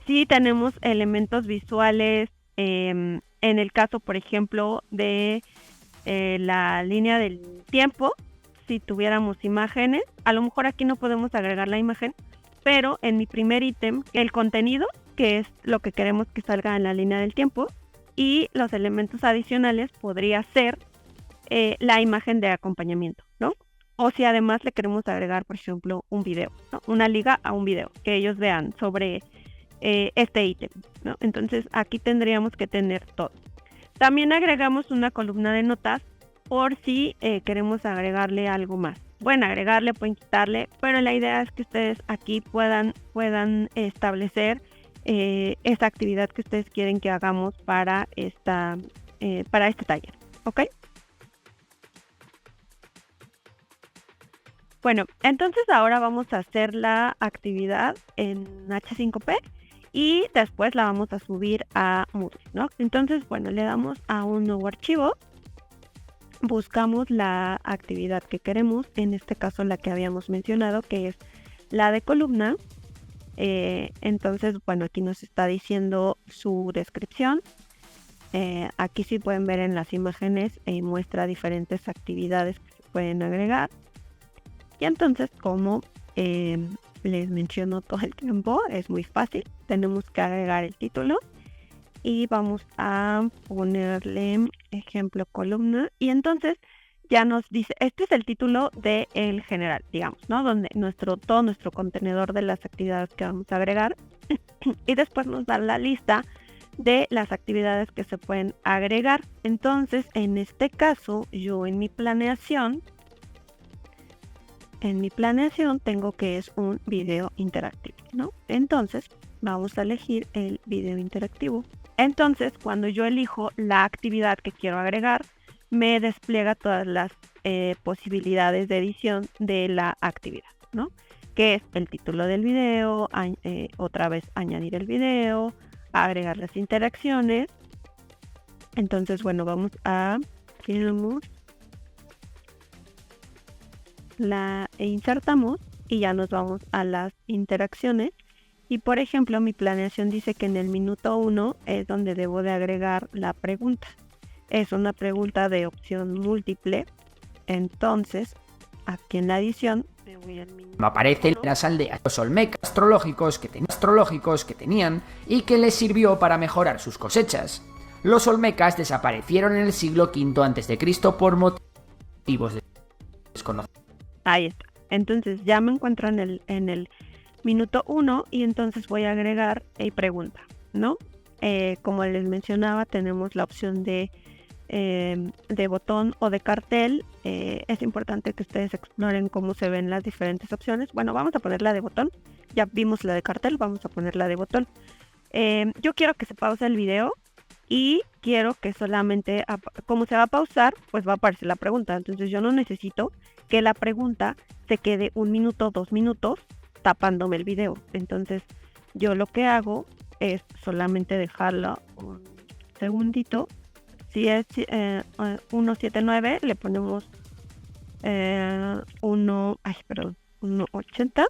Si tenemos elementos visuales, en el caso, por ejemplo, de la línea del tiempo, si tuviéramos imágenes, a lo mejor aquí no podemos agregar la imagen, pero en mi primer ítem, el contenido, que es lo que queremos que salga en la línea del tiempo, y los elementos adicionales podría ser la imagen de acompañamiento, ¿no? O si además le queremos agregar, por ejemplo, un video, ¿no? Una liga a un video, que ellos vean sobre este ítem, ¿no? Entonces aquí tendríamos que tener todo. También agregamos una columna de notas por si queremos agregarle algo más. Pueden agregarle, pueden quitarle, pero la idea es que ustedes aquí puedan establecer esta actividad que ustedes quieren que hagamos para este taller, ¿ok? Bueno, entonces ahora vamos a hacer la actividad en H5P y después la vamos a subir a Moodle, ¿no? Entonces, bueno, le damos a un nuevo archivo, buscamos la actividad que queremos, en este caso la que habíamos mencionado, que es la de columna. Entonces, bueno, aquí nos está diciendo su descripción. Aquí sí pueden ver en las imágenes, muestra diferentes actividades que se pueden agregar. Y entonces, como les menciono todo el tiempo, es muy fácil. Tenemos que agregar el título y vamos a ponerle ejemplo columna. Y entonces ya nos dice, este es el título del general, digamos, ¿no? Donde todo nuestro contenedor de las actividades que vamos a agregar. Y después nos da la lista de las actividades que se pueden agregar. Entonces, en este caso, yo en mi planeación tengo que es un video interactivo, ¿no? Entonces, vamos a elegir el video interactivo. Entonces, cuando yo elijo la actividad que quiero agregar, me despliega todas las posibilidades de edición de la actividad, ¿no? Que es el título del video, otra vez añadir el video, agregar las interacciones. Entonces, bueno, vamos a la insertamos y ya nos vamos a las interacciones. Y por ejemplo, mi planeación dice que en el minuto 1 es donde debo de agregar la pregunta. Es una pregunta de opción múltiple. Entonces, aquí en la edición me voy al minuto. Me aparecen las aldeas, los olmecas astrológicos que tenían y que les sirvió para mejorar sus cosechas. Los olmecas desaparecieron en el siglo V a.C. por motivos desconocidos. Ahí está. Entonces ya me encuentro en el minuto 1 y entonces voy a agregar pregunta, ¿no? Como les mencionaba, tenemos la opción de botón o de cartel. Es importante que ustedes exploren cómo se ven las diferentes opciones. Bueno, vamos a poner la de botón. Ya vimos la de cartel, vamos a poner la de botón. Yo quiero que se pause el video y quiero que solamente, como se va a pausar, pues va a aparecer la pregunta. Entonces yo no necesito que la pregunta se quede 1 minuto, 2 minutos tapándome el video. Entonces yo lo que hago es solamente dejarlo un segundito. Si es 1.79, le ponemos 1.80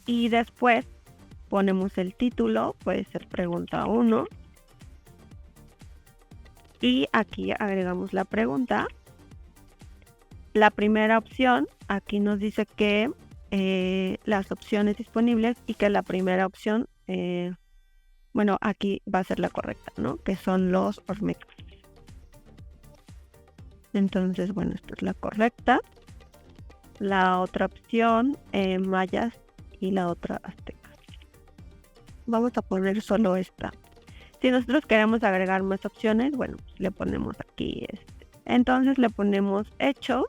y después ponemos el título, puede ser pregunta 1 y aquí agregamos la pregunta. La primera opción, aquí nos dice que las opciones disponibles y que la primera opción, bueno, aquí va a ser la correcta, ¿no? Que son los olmecas. Entonces, bueno, esta es la correcta. La otra opción, mayas, y la otra aztecas. Vamos a poner solo esta. Si nosotros queremos agregar más opciones, bueno, pues le ponemos aquí este. Entonces le ponemos hecho.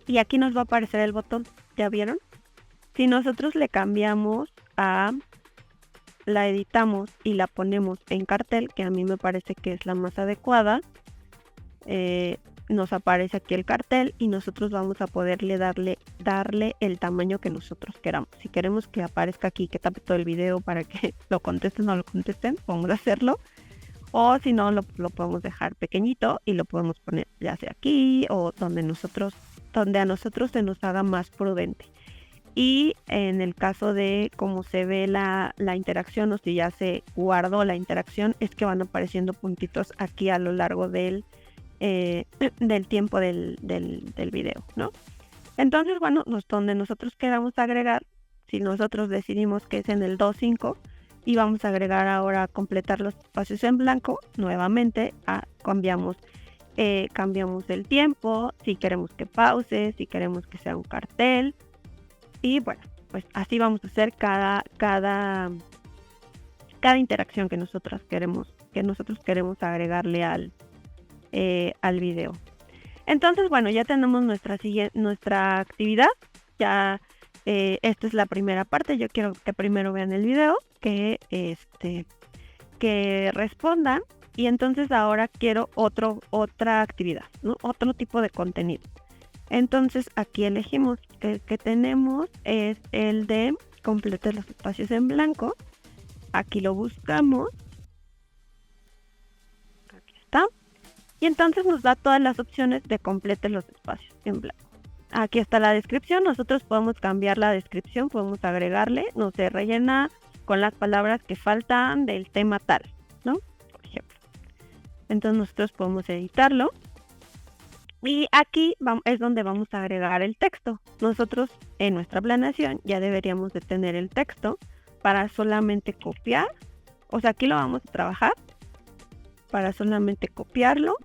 Y aquí nos va a aparecer el botón. ¿Ya vieron? Si nosotros le cambiamos la editamos y la ponemos en cartel, que a mí me parece que es la más adecuada, nos aparece aquí el cartel y nosotros vamos a poderle darle el tamaño que nosotros queramos. Si queremos que aparezca aquí, que tape todo el video para que lo contesten o no lo contesten, podemos hacerlo. O si no, lo podemos dejar pequeñito y lo podemos poner ya sea aquí o donde a nosotros se nos haga más prudente. Y en el caso de cómo se ve la interacción, o si ya se guardó la interacción, es que van apareciendo puntitos aquí a lo largo del tiempo del video, ¿no? Entonces, bueno, donde nosotros queramos agregar, si nosotros decidimos que es en el 2.5 y vamos a agregar ahora completar los espacios en blanco, nuevamente cambiamos el tiempo, si queremos que pause, si queremos que sea un cartel. Y bueno, pues así vamos a hacer cada interacción que nosotros queremos agregarle al video. Entonces, bueno, ya tenemos nuestra actividad. Ya esta es la primera parte. Yo quiero que primero vean el video, que respondan. Y entonces ahora quiero otra actividad, ¿no? Otro tipo de contenido. Entonces aquí elegimos el que tenemos es el de complete los espacios en blanco. Aquí lo buscamos. Aquí está. Y entonces nos da todas las opciones de complete los espacios en blanco. Aquí está la descripción. Nosotros podemos cambiar la descripción, podemos agregarle, no sé, rellena con las palabras que faltan del tema tal, ¿no? Por ejemplo. Entonces nosotros podemos editarlo. Y aquí es donde vamos a agregar el texto. Nosotros en nuestra planeación ya deberíamos de tener el texto para solamente copiar. O sea, aquí lo vamos a trabajar para solamente copiarlo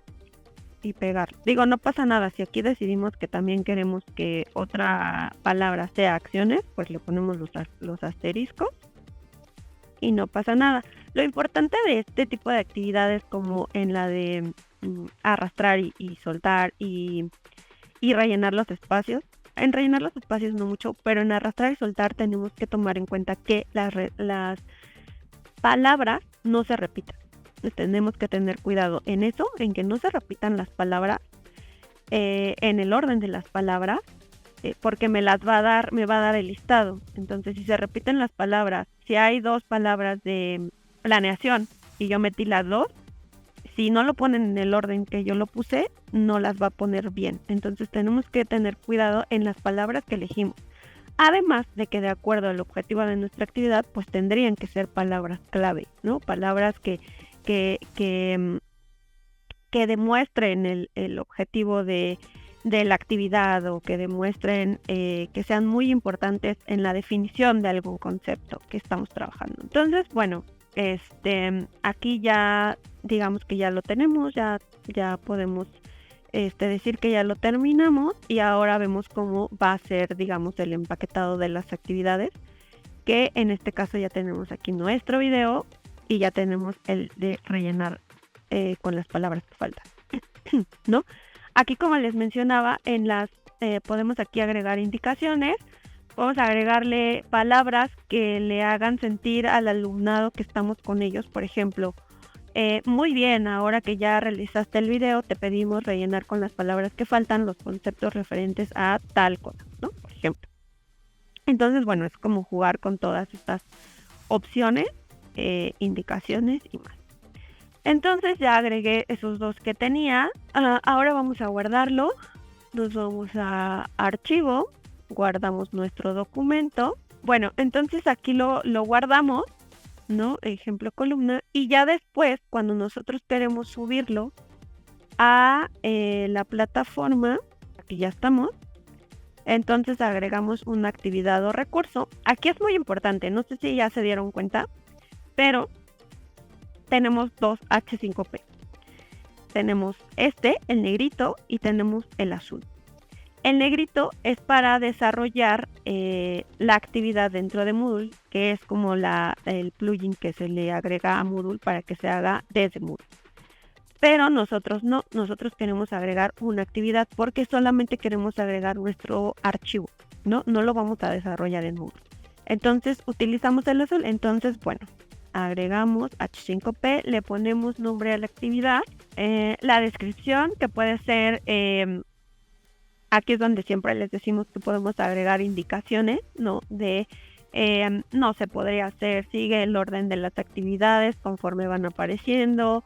y pegarlo. Digo, no pasa nada. Si aquí decidimos que también queremos que otra palabra sea acciones, pues le ponemos los asteriscos y no pasa nada. Lo importante de este tipo de actividades, como en la de arrastrar y soltar y rellenar los espacios. En rellenar los espacios no mucho, pero en arrastrar y soltar tenemos que tomar en cuenta que las palabras no se repitan. Tenemos que tener cuidado en eso, en que no se repitan las palabras en el orden de las palabras, porque me va a dar el listado. Entonces, si se repiten las palabras, si hay 2 palabras de planeación y yo metí las 2, si no lo ponen en el orden que yo lo puse, no las va a poner bien. Entonces tenemos que tener cuidado en las palabras que elegimos. Además de que de acuerdo al objetivo de nuestra actividad, pues tendrían que ser palabras clave, ¿no? Palabras que demuestren el objetivo de la actividad, o que demuestren que sean muy importantes en la definición de algún concepto que estamos trabajando. Entonces, bueno, aquí ya digamos que ya lo tenemos, ya podemos decir que ya lo terminamos y ahora vemos cómo va a ser, digamos, el empaquetado de las actividades, que en este caso ya tenemos aquí nuestro video y ya tenemos el de rellenar con las palabras que faltan, ¿no? Aquí, como les mencionaba, podemos aquí agregar indicaciones, podemos agregarle palabras que le hagan sentir al alumnado que estamos con ellos. Por ejemplo, muy bien, ahora que ya realizaste el video, te pedimos rellenar con las palabras que faltan los conceptos referentes a tal cosa, ¿no? Por ejemplo. Entonces, bueno, es como jugar con todas estas opciones, indicaciones y más. Entonces ya agregué esos dos que tenía. Ahora vamos a guardarlo. Nos vamos a archivo, guardamos nuestro documento. Bueno, entonces aquí lo guardamos, ¿no? Ejemplo columna. Y ya después, cuando nosotros queremos subirlo a la plataforma, aquí ya estamos, entonces agregamos una actividad o recurso. Aquí es muy importante, no sé si ya se dieron cuenta, pero tenemos dos H5P. Tenemos el negrito, y tenemos el azul. El negrito es para desarrollar la actividad dentro de Moodle, que es como el plugin que se le agrega a Moodle para que se haga desde Moodle. Pero nosotros no, nosotros queremos agregar una actividad porque solamente queremos agregar nuestro archivo, ¿no? No lo vamos a desarrollar en Moodle. Entonces utilizamos el azul. Entonces, bueno, agregamos H5P, le ponemos nombre a la actividad, la descripción, que puede ser, aquí es donde siempre les decimos que podemos agregar indicaciones, ¿no? No se podría hacer, sigue el orden de las actividades conforme van apareciendo.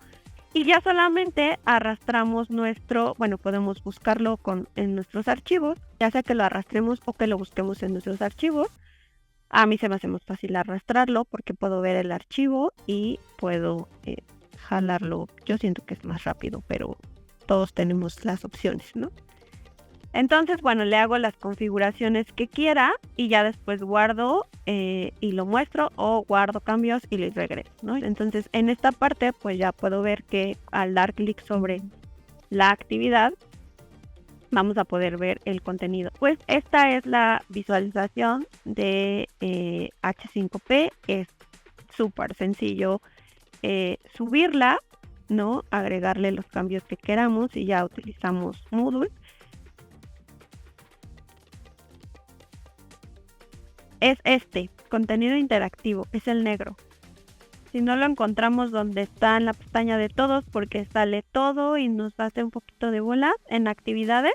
Y ya solamente arrastramos podemos buscarlo en nuestros archivos, ya sea que lo arrastremos o que lo busquemos en nuestros archivos. A mí se me hace más fácil arrastrarlo porque puedo ver el archivo y puedo jalarlo. Yo siento que es más rápido, pero todos tenemos las opciones, ¿no? Entonces, bueno, le hago las configuraciones que quiera y ya después guardo y lo muestro, o guardo cambios y les regreso, ¿no? Entonces, en esta parte, pues ya puedo ver que al dar clic sobre la actividad, vamos a poder ver el contenido. Pues esta es la visualización de H5P. Es súper sencillo subirla, ¿no? Agregarle los cambios que queramos y ya utilizamos Moodle. Es contenido interactivo, es el negro. Si no lo encontramos donde está en la pestaña de todos, porque sale todo y nos hace un poquito de bolas en actividades,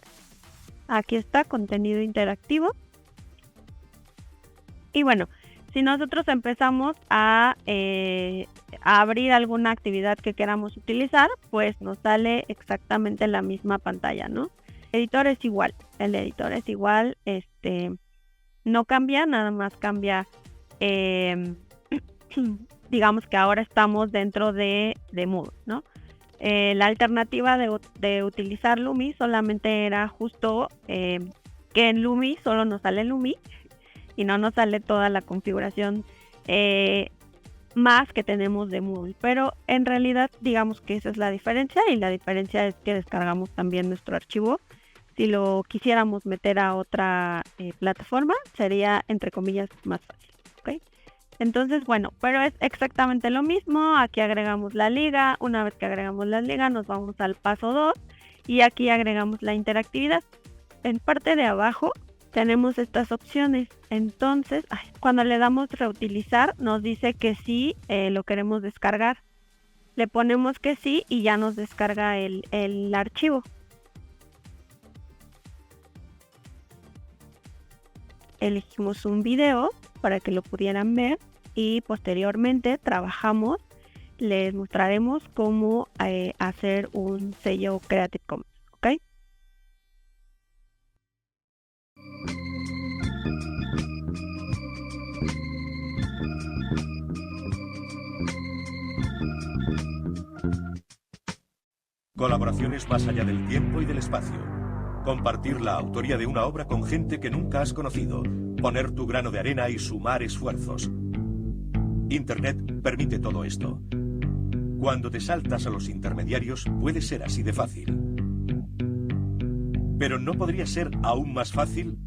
aquí está contenido interactivo. Y bueno, si nosotros empezamos a abrir alguna actividad que queramos utilizar, pues nos sale exactamente la misma pantalla, ¿no? El editor es igual, no cambia, nada más cambia, digamos que ahora estamos dentro de Moodle, ¿no? La alternativa de utilizar Lumi solamente era justo que en Lumi solo nos sale Lumi y no nos sale toda la configuración más que tenemos de Moodle, pero en realidad digamos que esa es la diferencia, y la diferencia es que descargamos también nuestro archivo. Si lo quisiéramos meter a otra plataforma, sería, entre comillas, más fácil, ¿ok? Entonces, bueno, pero es exactamente lo mismo. Aquí agregamos la liga. Una vez que agregamos la liga, nos vamos al paso 2 y aquí agregamos la interactividad. En parte de abajo tenemos estas opciones. Entonces, cuando le damos reutilizar, nos dice que sí lo queremos descargar. Le ponemos que sí y ya nos descarga el archivo. Elegimos un video para que lo pudieran ver y posteriormente trabajamos, les mostraremos cómo hacer un sello Creative Commons, ¿ok? Colaboraciones más allá del tiempo y del espacio. Compartir la autoría de una obra con gente que nunca has conocido. Poner tu grano de arena y sumar esfuerzos. Internet permite todo esto. Cuando te saltas a los intermediarios, puede ser así de fácil. Pero ¿no podría ser aún más fácil?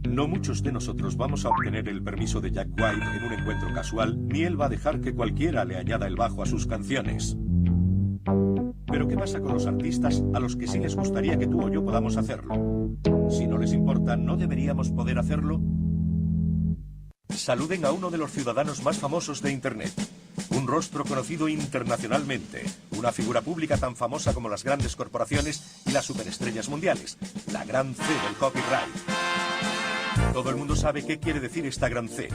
No muchos de nosotros vamos a obtener el permiso de Jack White en un encuentro casual, ni él va a dejar que cualquiera le añada el bajo a sus canciones. Pero ¿qué pasa con los artistas a los que sí les gustaría que tú o yo podamos hacerlo? Si no les importa, ¿no deberíamos poder hacerlo? Saluden a uno de los ciudadanos más famosos de Internet. Un rostro conocido internacionalmente, una figura pública tan famosa como las grandes corporaciones y las superestrellas mundiales, la gran C del copyright. Todo el mundo sabe qué quiere decir esta gran C.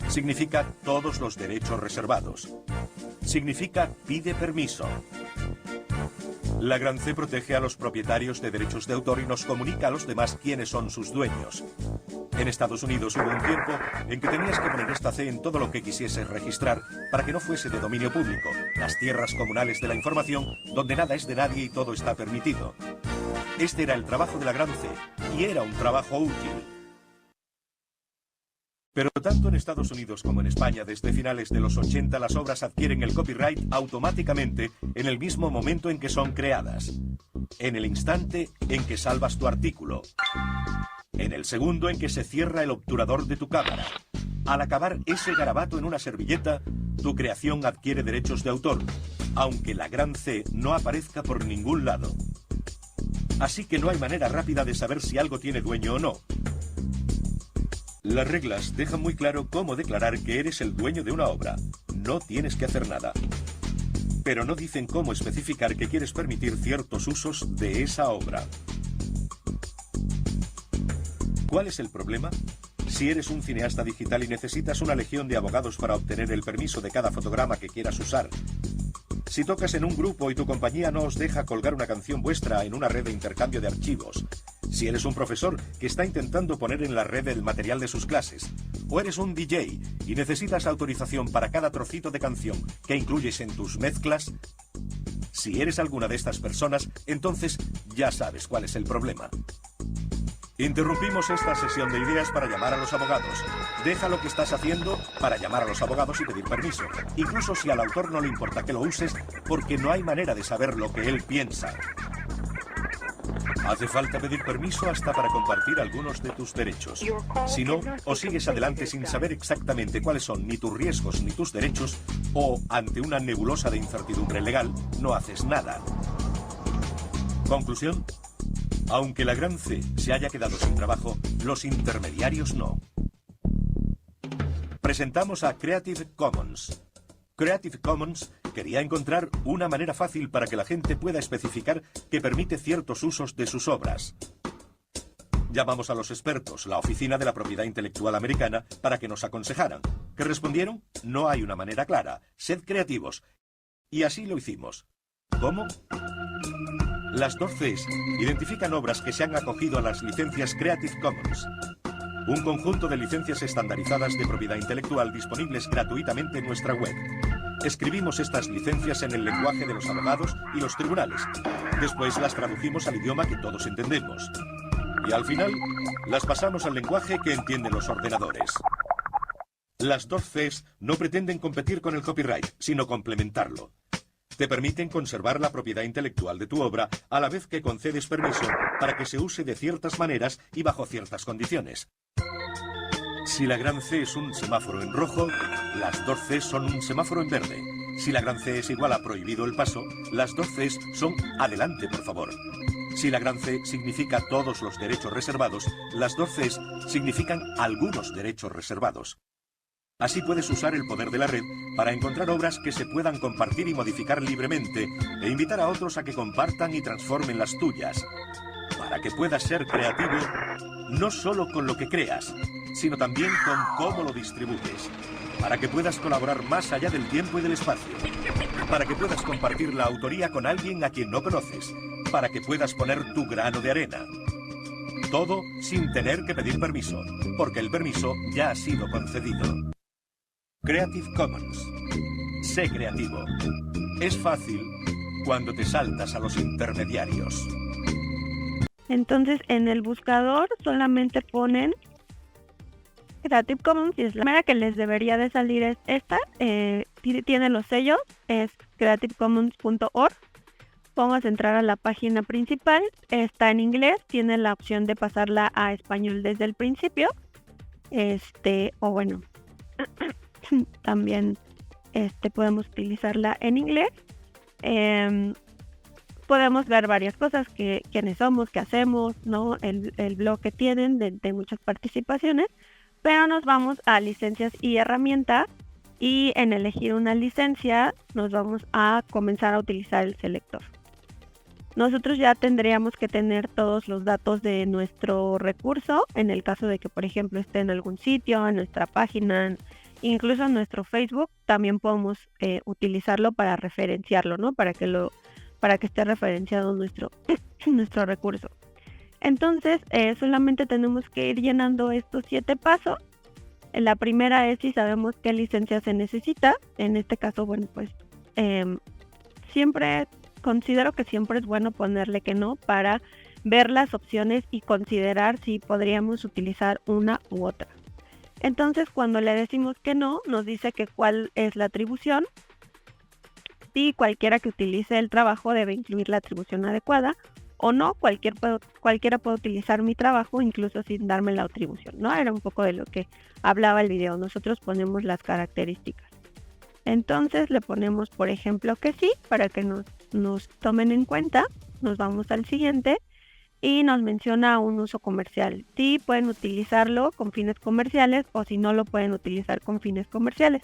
Significa todos los derechos reservados. Significa pide permiso. La gran C protege a los propietarios de derechos de autor y nos comunica a los demás quiénes son sus dueños. En Estados Unidos hubo un tiempo en que tenías que poner esta C en todo lo que quisieses registrar para que no fuese de dominio público, las tierras comunales de la información, donde nada es de nadie y todo está permitido. Este era el trabajo de la gran C, y era un trabajo útil. Pero tanto en Estados Unidos como en España, desde finales de los 80, las obras adquieren el copyright automáticamente en el mismo momento en que son creadas. En el instante en que salvas tu artículo. En el segundo en que se cierra el obturador de tu cámara. Al acabar ese garabato en una servilleta, tu creación adquiere derechos de autor, aunque la gran C no aparezca por ningún lado. Así que no hay manera rápida de saber si algo tiene dueño o no. Las reglas dejan muy claro cómo declarar que eres el dueño de una obra. No tienes que hacer nada. Pero no dicen cómo especificar que quieres permitir ciertos usos de esa obra. ¿Cuál es el problema? Si eres un cineasta digital y necesitas una legión de abogados para obtener el permiso de cada fotograma que quieras usar. Si tocas en un grupo y tu compañía no os deja colgar una canción vuestra en una red de intercambio de archivos. Si eres un profesor que está intentando poner en la red el material de sus clases. O eres un DJ y necesitas autorización para cada trocito de canción que incluyes en tus mezclas. Si eres alguna de estas personas, entonces ya sabes cuál es el problema. Interrumpimos esta sesión de ideas para llamar a los abogados. Deja lo que estás haciendo para llamar a los abogados y pedir permiso. Incluso si al autor no le importa que lo uses, porque no hay manera de saber lo que él piensa. Hace falta pedir permiso hasta para compartir algunos de tus derechos. Si no, o sigues adelante sin saber exactamente cuáles son ni tus riesgos ni tus derechos, o, ante una nebulosa de incertidumbre legal, no haces nada. Conclusión. Aunque la gran C se haya quedado sin trabajo, los intermediarios no. Presentamos a Creative Commons. Creative Commons quería encontrar una manera fácil para que la gente pueda especificar que permite ciertos usos de sus obras. Llamamos a los expertos, la Oficina de la Propiedad Intelectual Americana, para que nos aconsejaran. ¿Qué respondieron? No hay una manera clara. Sed creativos. Y así lo hicimos. ¿Cómo? Las dos Cs identifican obras que se han acogido a las licencias Creative Commons, un conjunto de licencias estandarizadas de propiedad intelectual disponibles gratuitamente en nuestra web. Escribimos estas licencias en el lenguaje de los abogados y los tribunales. Después las traducimos al idioma que todos entendemos. Y al final, las pasamos al lenguaje que entienden los ordenadores. Las dos Cs no pretenden competir con el copyright, sino complementarlo. Te permiten conservar la propiedad intelectual de tu obra a la vez que concedes permiso para que se use de ciertas maneras y bajo ciertas condiciones. Si la gran C es un semáforo en rojo, las dos C son un semáforo en verde. Si la gran C es igual a prohibido el paso, las dos Cs son adelante, por favor. Si la gran C significa todos los derechos reservados, las dos Cs significan algunos derechos reservados. Así puedes usar el poder de la red para encontrar obras que se puedan compartir y modificar libremente e invitar a otros a que compartan y transformen las tuyas. Para que puedas ser creativo, no solo con lo que creas, sino también con cómo lo distribuyes. Para que puedas colaborar más allá del tiempo y del espacio. Para que puedas compartir la autoría con alguien a quien no conoces. Para que puedas poner tu grano de arena. Todo sin tener que pedir permiso, porque el permiso ya ha sido concedido. Creative Commons. Sé creativo. Es fácil cuando te saltas a los intermediarios. Entonces en el buscador solamente ponen Creative Commons y es la primera que les debería de salir es esta. Tiene los sellos, es creativecommons.org. vamos a entrar a la página principal. Está en inglés, tiene la opción de pasarla a español desde el principio. O bueno, también podemos utilizarla en inglés. Podemos ver varias cosas, quiénes somos, qué hacemos, ¿no? El blog que tienen de muchas participaciones, pero nos vamos a licencias y herramientas, y en elegir una licencia nos vamos a comenzar a utilizar el selector. Nosotros ya tendríamos que tener todos los datos de nuestro recurso, en el caso de que, por ejemplo, esté en algún sitio, en nuestra página, incluso en nuestro Facebook, también podemos utilizarlo para referenciarlo, ¿no? Para que esté referenciado nuestro recurso. Entonces, solamente tenemos que ir llenando estos 7 pasos. La primera es si sabemos qué licencia se necesita. En este caso, bueno, pues considero que siempre es bueno ponerle que no para ver las opciones y considerar si podríamos utilizar una u otra. Entonces, cuando le decimos que no, nos dice que cuál es la atribución. Si cualquiera que utilice el trabajo debe incluir la atribución adecuada, o no, cualquiera puede utilizar mi trabajo incluso sin darme la atribución, ¿no? Era un poco de lo que hablaba el video. Nosotros ponemos las características. Entonces le ponemos, por ejemplo, que sí, para que nos tomen en cuenta. Nos vamos al siguiente y nos menciona un uso comercial. Sí, pueden utilizarlo con fines comerciales, o si no, lo pueden utilizar con fines comerciales.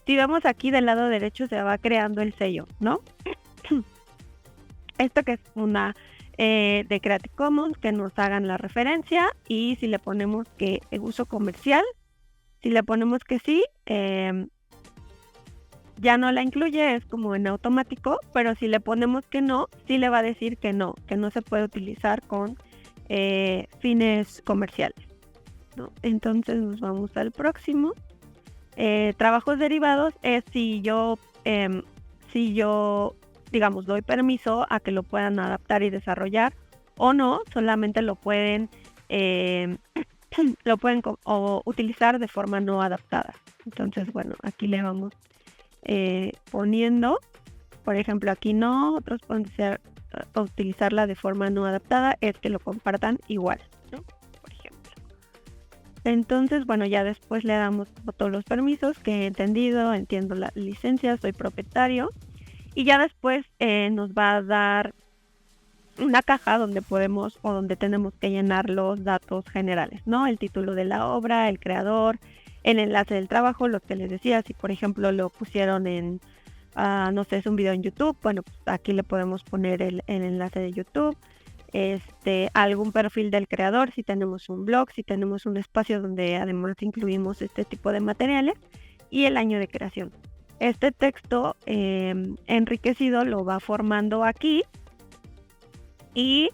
Si vemos aquí del lado derecho se va creando el sello, ¿no? Esto que es una de Creative Commons, que nos hagan la referencia, y si le ponemos que uso comercial, si le ponemos que sí, ya no la incluye, es como en automático, pero si le ponemos que no, sí le va a decir que no se puede utilizar con fines comerciales, ¿no? Entonces nos vamos al próximo. Trabajos derivados es si yo digamos, doy permiso a que lo puedan adaptar y desarrollar, o no, solamente lo pueden utilizar de forma no adaptada. Entonces, bueno, aquí le vamos poniendo, por ejemplo, aquí no, otros pueden utilizarla de forma no adaptada, es que lo compartan igual, ¿no? Por ejemplo. Entonces, bueno, ya después le damos todos los permisos que he entendido, entiendo la licencia, soy propietario. Y ya después nos va a dar una caja donde donde tenemos que llenar los datos generales, ¿no? El título de la obra, el creador, el enlace del trabajo, lo que les decía. Si por ejemplo lo pusieron en, no sé, es un video en YouTube, bueno, pues aquí le podemos poner el enlace de YouTube. Algún perfil del creador, si tenemos un blog, si tenemos un espacio donde además incluimos este tipo de materiales, y el año de creación. Este texto enriquecido lo va formando aquí y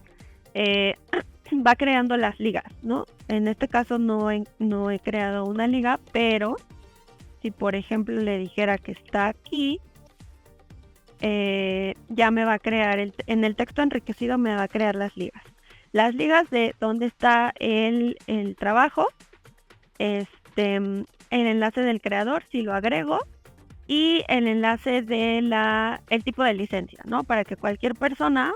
va creando las ligas, ¿no? En este caso no he creado una liga, pero si por ejemplo le dijera que está aquí, ya me va a crear, en el texto enriquecido me va a crear las ligas. Las ligas de dónde está el trabajo, el enlace del creador, si lo agrego, y el enlace de el tipo de licencia, ¿no? Para que cualquier persona,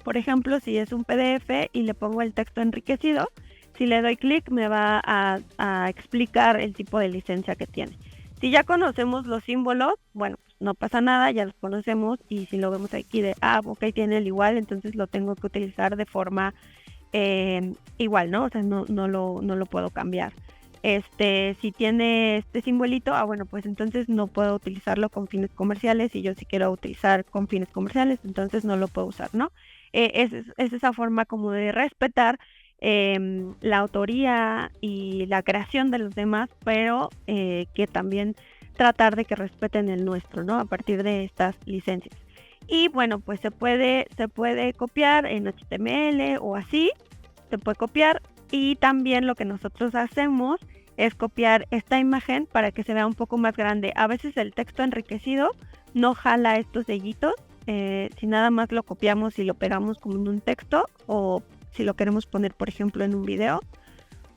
por ejemplo, si es un PDF y le pongo el texto enriquecido, si le doy clic me va a explicar el tipo de licencia que tiene. Si ya conocemos los símbolos, bueno, pues no pasa nada, ya los conocemos, y si lo vemos aquí ok, tiene el igual, entonces lo tengo que utilizar de forma igual, ¿no? O sea, no lo puedo cambiar. Si tiene este simbolito, bueno, pues entonces no puedo utilizarlo con fines comerciales, y yo si quiero utilizar con fines comerciales, entonces no lo puedo usar, ¿no? Es esa forma como de respetar la autoría y la creación de los demás, pero que también tratar de que respeten el nuestro, ¿no? A partir de estas licencias. Y bueno, pues se puede copiar en HTML o así, se puede copiar. Y también lo que nosotros hacemos es copiar esta imagen para que se vea un poco más grande. A veces el texto enriquecido no jala estos sellitos. Si nada más lo copiamos y lo pegamos como en un texto, o si lo queremos poner, por ejemplo, en un video,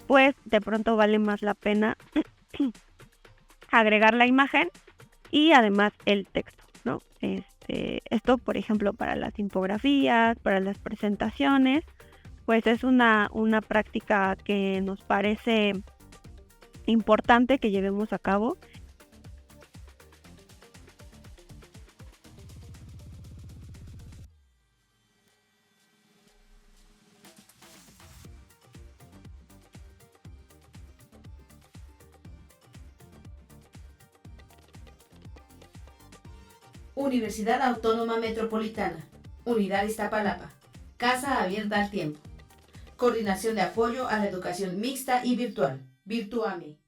pues de pronto vale más la pena agregar la imagen y además el texto, ¿no? Esto, por ejemplo, para las infografías, para las presentaciones, pues es una práctica que nos parece importante que llevemos a cabo. Universidad Autónoma Metropolitana, Unidad Iztapalapa, Casa Abierta al Tiempo. Coordinación de Apoyo a la Educación Mixta y Virtual, Virtuami.